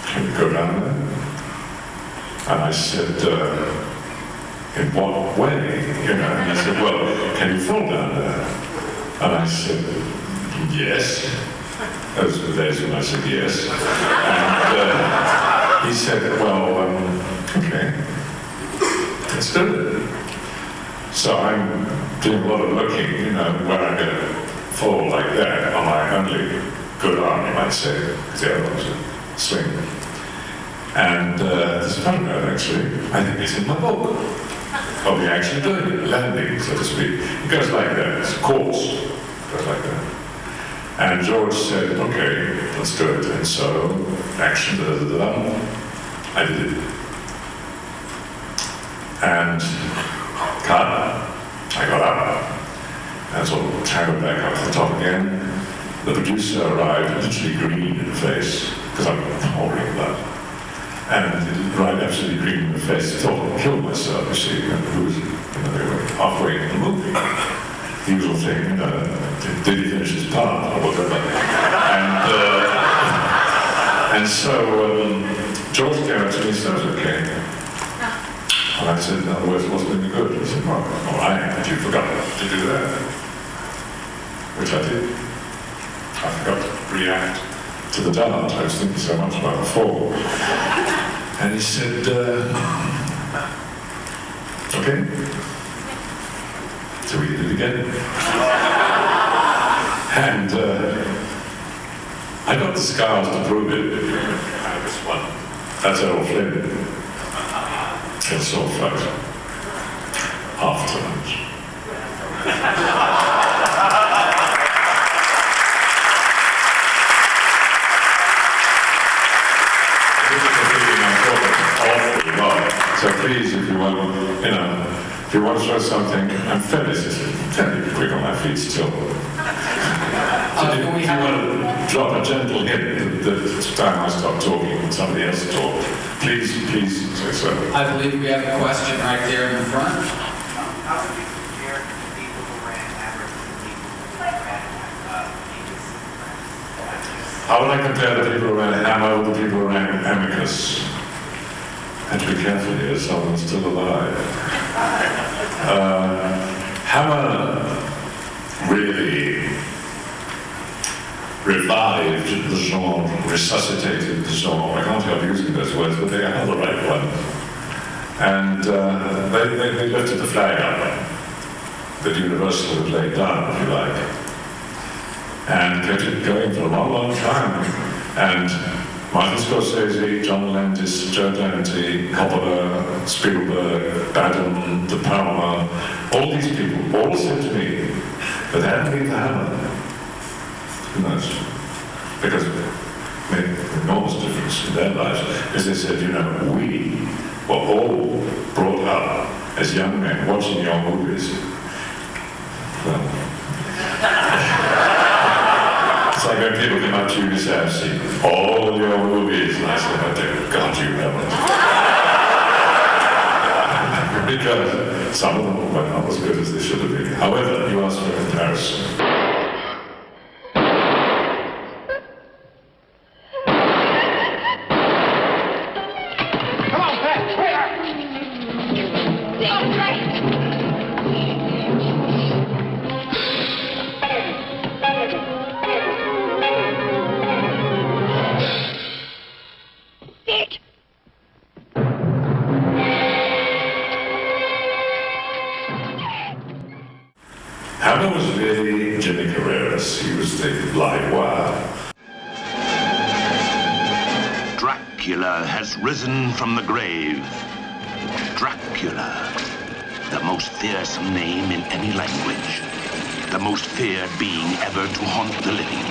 "Can you go down there?" And I said, "In what way?" You know, and he said, "Well, can you fall down there?" And I said, "Yes." Those were the days when I said yes. And he said, "Well, okay, let's do it." So I'm doing a lot of looking, you know, where I'm going to fall like that on my only good arm, you might say, because the other one's a swing. And there's a photograph, actually. I think it's in my book. Of me actually doing it, landing, so to speak. It goes like that. It's a course. It goes like that. And George said, "Okay, let's do it." And so, action, da-da-da-da. I did it. And cut. I got up. And sort of turned back up to the top again. The producer arrived, literally green in the face, because I'm pouring blood. And right absolutely green in the face. I thought I'd kill myself, you see, and who was, they were halfway in the movie. The usual thing, did he finish his part, or whatever. And so George came up to me and said, "It was okay." And I said, "In other words, it wasn't any good." He said, "Well, all right, but you forgot to do that." Which I did. I forgot to react to the dart I was thinking so much about before. And he said, "Okay, so we did it again." And I got the scars to prove it. This one. That's Errol Flynn. It's all flat. After lunch. So please, if you want, if you want to show something, I'm fairly quick on my feet still. So if you want to drop a gentle hint that it's time I stop talking and somebody else talk, please say so. I believe we have a question right there in the front. How would I compare the people who ran Hammer with the people who ran Amicus? And to be careful here, someone's still alive. Hammer really revived the genre, resuscitated the genre. I can't help using those words, but they are the right ones. And they lifted the flag up that Universal had laid down, if you like, and kept it going for a long, long time. And Martin Scorsese, John Landis, Joe Dante, Coppola, Spielberg, Badham, De Palma, all these people all said to me that they hadn't been for Hammer. Who knows? Because it made an enormous difference in their lives. Because they said, we were all brought up as young men watching your movies. Well, it's like when people come up to you and say, "I've seen all your movies," and I say, "Oh, dear God, you haven't." Because Some of them were not as good as they should have been. However, you asked for a comparison. Come on, Pat! Dick! Hammer was really Jimmy Carreras. He was the live wire. Dracula has risen from the grave. Dracula, the most fearsome name in any language. The most feared being ever to haunt the living.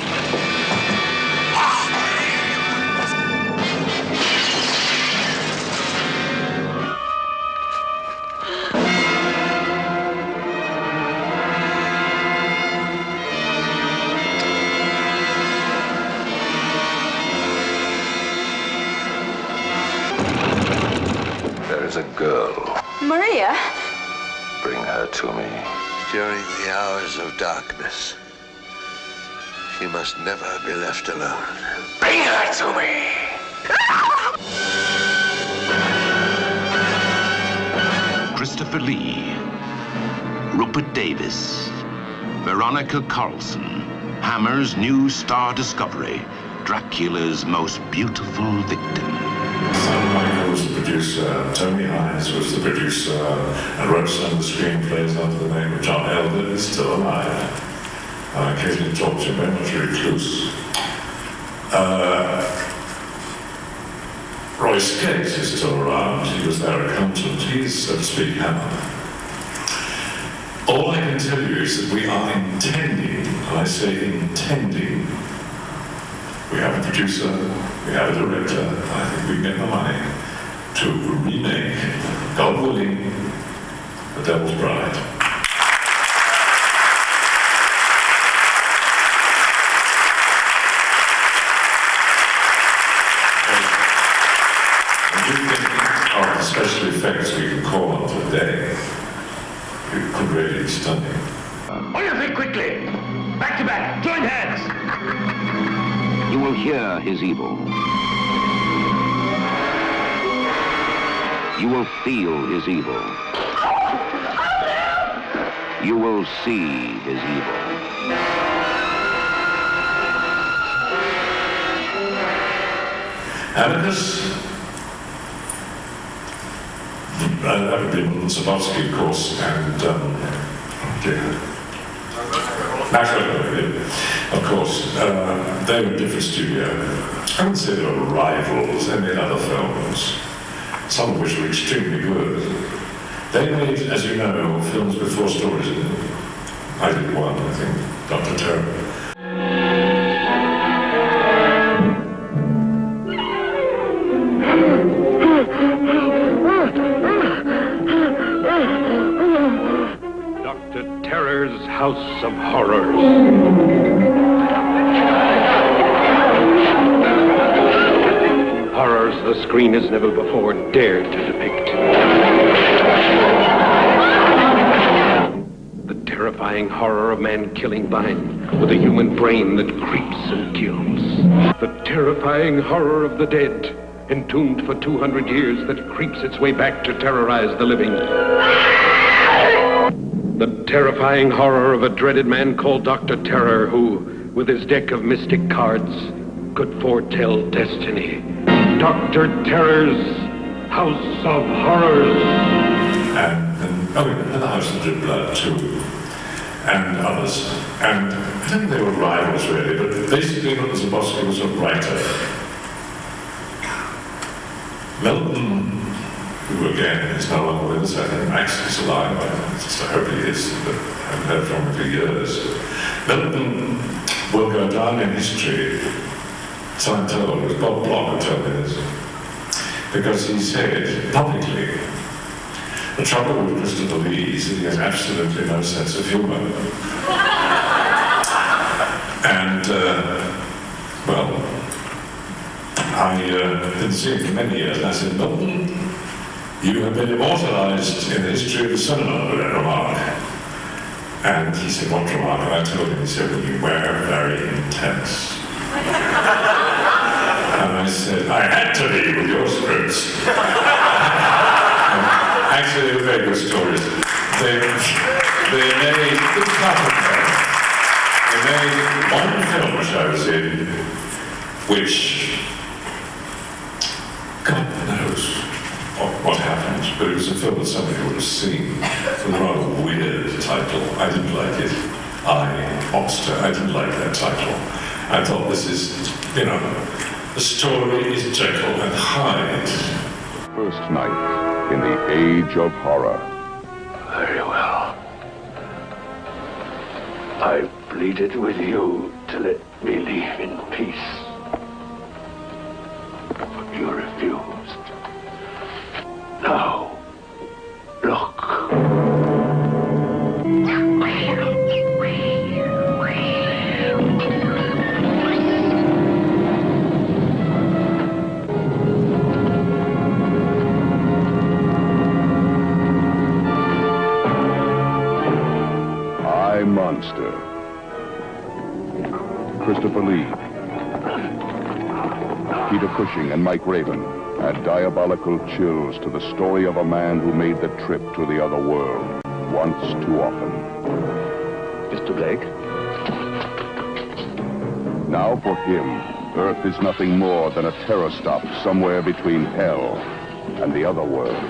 There's a girl. Maria? Bring her to me. During the hours of darkness, she must never be left alone. Bring her to me! Christopher Lee, Rupert Davis, Veronica Carlson, Hammer's new star discovery, Dracula's most beautiful victim. Michael was the producer, Tony Hines was the producer, and wrote some of the screenplays under the name of John Elder, who's still alive. I occasionally talk to him, very much recluse. Roy Skeggs is still around. He was their accountant. He's, so to speak, Hammer. All I can tell you is that we are intending, and I say intending, we have a producer, we have a director, I think we can get the money to remake, God willing, The Devil's Bride. And we think of the special effects we can call on today, it could really be stunning. On your feet quickly! Back to back! Join hands! You will hear his evil. You will feel his evil. You will see his evil. Amicus, that would be Zabowski, of course, and Max Weber, of course. They were a different studio. I wouldn't say they were rivals. They made other films, some of which were extremely good. They made, as you know, films with 4 stories in them. I did one, I think, Dr. Terror. Dr. Terror's House of Horrors. Horrors the screen has never before dared to depict. The terrifying horror of man killing vine with a human brain that creeps and kills. The terrifying horror of the dead, entombed for 200 years, that creeps its way back to terrorize the living. The terrifying horror of a dreaded man called Dr. Terror, who, with his deck of mystic cards, could foretell destiny. Dr. Terror's House of Horrors. And the House of Red Blood, too, and others. And I don't think they were rivals, really, but basically, Zabowski was a writer. Melton, who again is no longer with us, I think Max is alive, I hope he is, but I haven't heard from him for years. Melton will go down in history, so I'm told, it was Bob Block who told me this, because he said publicly, the trouble with Christopher Lee is that he has absolutely no sense of humor. And, well, I didn't see him for many years, and I said, Milton, you have been immortalized in the history of the cinema with that remark. And he said, what remark? And I told him, he said, well, you were very intense. And I said, I had to be with your scripts. Actually, they were very good stories. They made one film which I was in, which, God knows what happened, but it was a film that somebody would have seen. It was a rather weird title. I didn't like it. Monster. I didn't like that title. I thought this is, the story is Jekyll and Hyde. First night in the age of horror. Very well. I pleaded with you to let me leave in peace. But you refused. Now, look. Monster. Christopher Lee, Peter Cushing, and Mike Raven add diabolical chills to the story of a man who made the trip to the other world once too often. Mr. Blake? Now for him, Earth is nothing more than a terror stop somewhere between hell and the other world.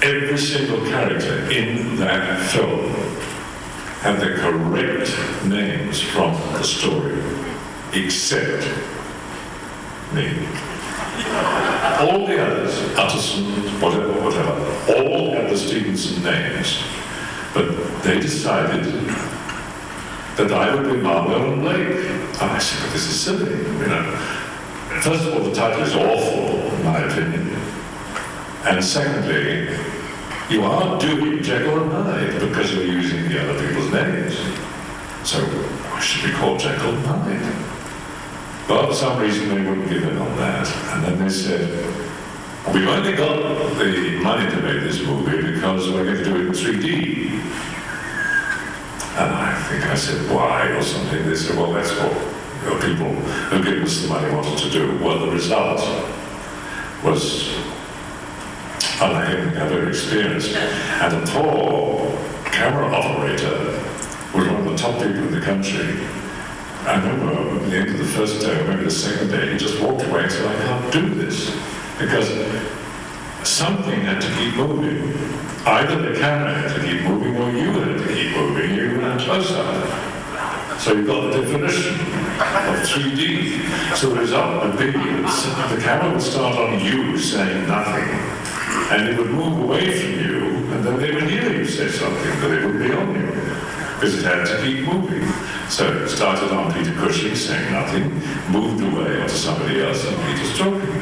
Every single character in that film had the correct names from the story, except me. All the others, Utterson, whatever, all had the Stevenson names, but they decided that I would be Marlowe and Blake. And I said, but this is silly, First of all, the title is awful, in my opinion. And secondly, you are doing Jekyll and Hyde because you're using the other people's names. So I should be called Jekyll and Hyde. But for some reason they wouldn't give in on that. And then they said, we've only got the money to make this movie because we're going to do it in 3D. And I think I said, why, or something. They said, well, that's what the people who gave us the money wanted to do. Well, the result was unheard, very experienced. And the poor camera operator was one of the top people in the country. I remember at the end of the first day, or maybe the second day, he just walked away and said, I can't do this. Because something had to keep moving. Either the camera had to keep moving, or you had to keep moving, you were close-up. So you've got the definition of 3D. So the result would be that the camera would start on you saying nothing, and it would move away from you, and then they would hear you say something, but it would be on you, because it had to keep moving. So it started on Peter Cushing saying nothing, moved away onto somebody else, and Peter's talking.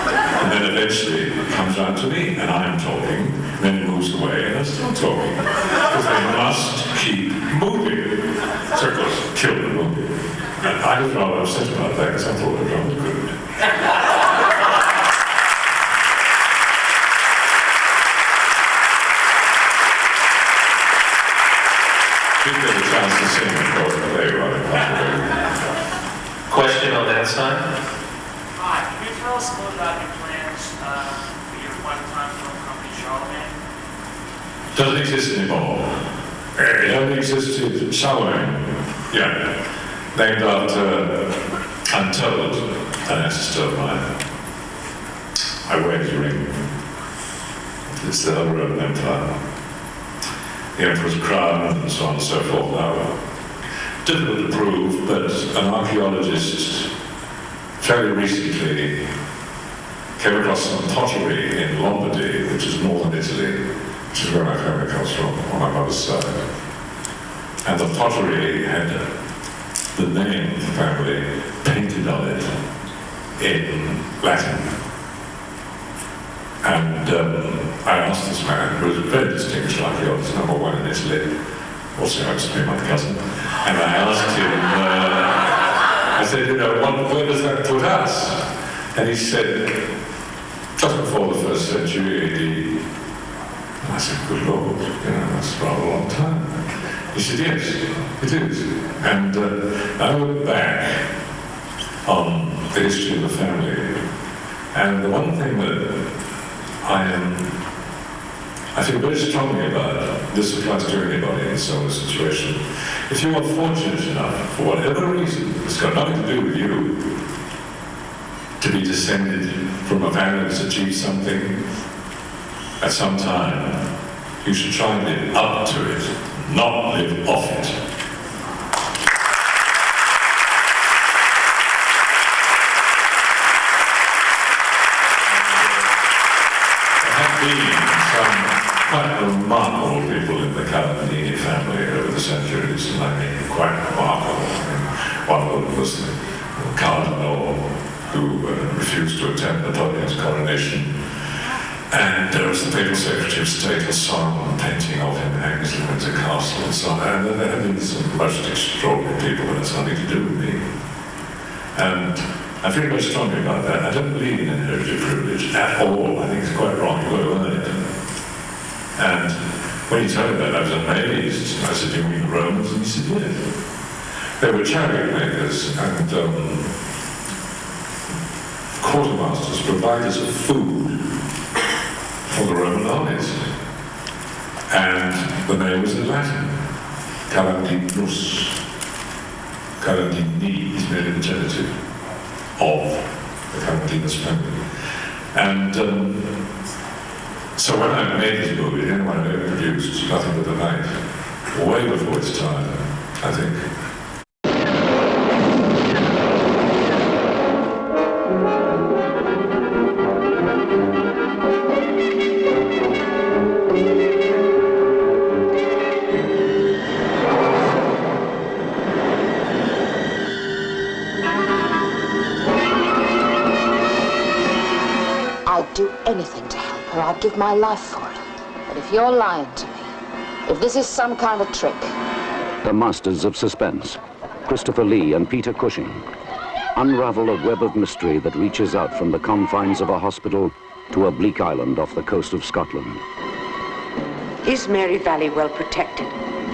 And then eventually it comes round to me, and I'm talking, then it moves away, and I'm still talking. Because they must keep moving. So of course, kill the movie. And I was rather upset about that, because I thought it was rather good. Didn't get a chance to sing, of course, but they were running. Question on that side? Hi, can you tell us a little about your plans for your one-time film company, Charlemagne? Doesn't exist anymore. It only existed Charlemagne. Yeah. Named after Untold, an ancestor of mine. I wear his ring. It's the Roman Empire. The Emperor's crown, and so on and so forth. Now, difficult to prove, but an archaeologist fairly recently came across some pottery in Lombardy, which is northern Italy, which is where my family comes from, on my mother's side. And the pottery had the name of the family painted on it in Latin. And I asked this man, who was a very distinguished archaeologist, #1 in Italy, also happens to be my cousin, and I asked him, I said, where does that put us? And he said, just before the 1st century AD. And I said, good Lord, that's rather a long time. He said, yes, it is. And I looked back on the history of the family, and the one thing that I feel very strongly about, this applies to anybody in a similar situation. If you are fortunate enough, for whatever reason, it's got nothing to do with you, to be descended from a family that's achieved something at some time, you should try and live up to it, not live off it. There have been some quite remarkable people in the Calamandini family over the centuries, and I mean quite remarkable. One of them was the Cardinal who refused to attend Napoleon's coronation. And there was the papal secretary of state, a son, painting of him hangs in Windsor Castle and so on. And there have been some most extraordinary people, but it's nothing to do with me. And I feel very strongly about that. I don't believe in inherited privilege at all. I think it's quite wrong. You've got to earn it. And when he told me that, I was amazed. I said, do you mean the Romans? And he said, yes. They were chariot makers and quartermasters, providers of food for the Roman armies. And the name was in Latin, Calamandinus. Calamandini is merely the genitive of the Calamandinus family. And so when I made this movie, anyone who ever produced Nothing But the Night, way before its time, I think. I'd do anything to help her. I'd give my life for it. But if you're lying to me, if this is some kind of trick... The masters of suspense, Christopher Lee and Peter Cushing, unravel a web of mystery that reaches out from the confines of a hospital to a bleak island off the coast of Scotland. Is Mary Valley well protected?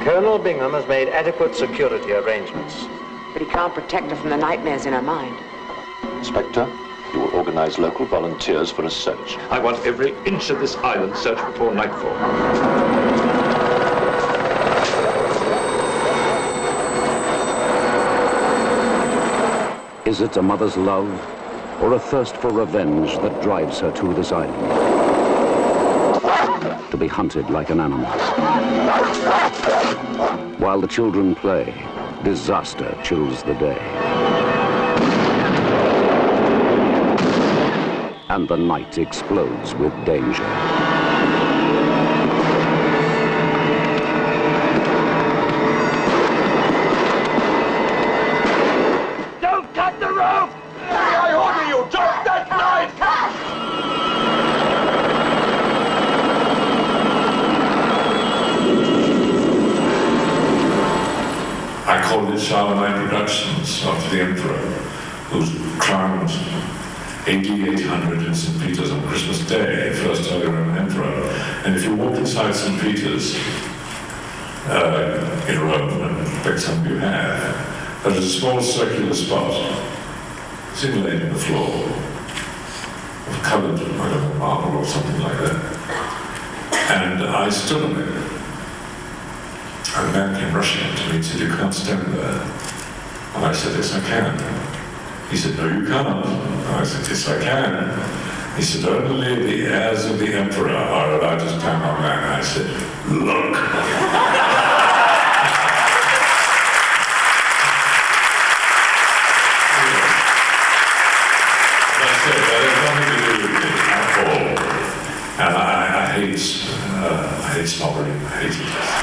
Colonel Bingham has made adequate security arrangements. But he can't protect her from the nightmares in her mind. Inspector, you will organize local volunteers for a search. I want every inch of this island searched before nightfall. Is it a mother's love or a thirst for revenge that drives her to this island? To be hunted like an animal. While the children play, disaster chills the day. And the night explodes with danger. Don't cut the rope! I order you, drop that knife! I called it Charlemagne Productions after the Emperor, who's crowned AD 800 in St. Peter's on Christmas Day, first Holy Roman Emperor. And if you walk inside St. Peter's in Rome, and I expect some of you have, there's a small circular spot, it's inlaid in the floor, of coloured, I don't know, marble or something like that. And I stood on it. And a man came rushing up to me and said, "You can't stand there." And I said, "Yes, I can." He said, "No, you can't." And I said, "Yes, I can." He said, "Only the heirs of the emperor are allowed to stand on that." And I said, "Look." And I said, that has nothing to do with it at all. And I hate snobbery. I hate it.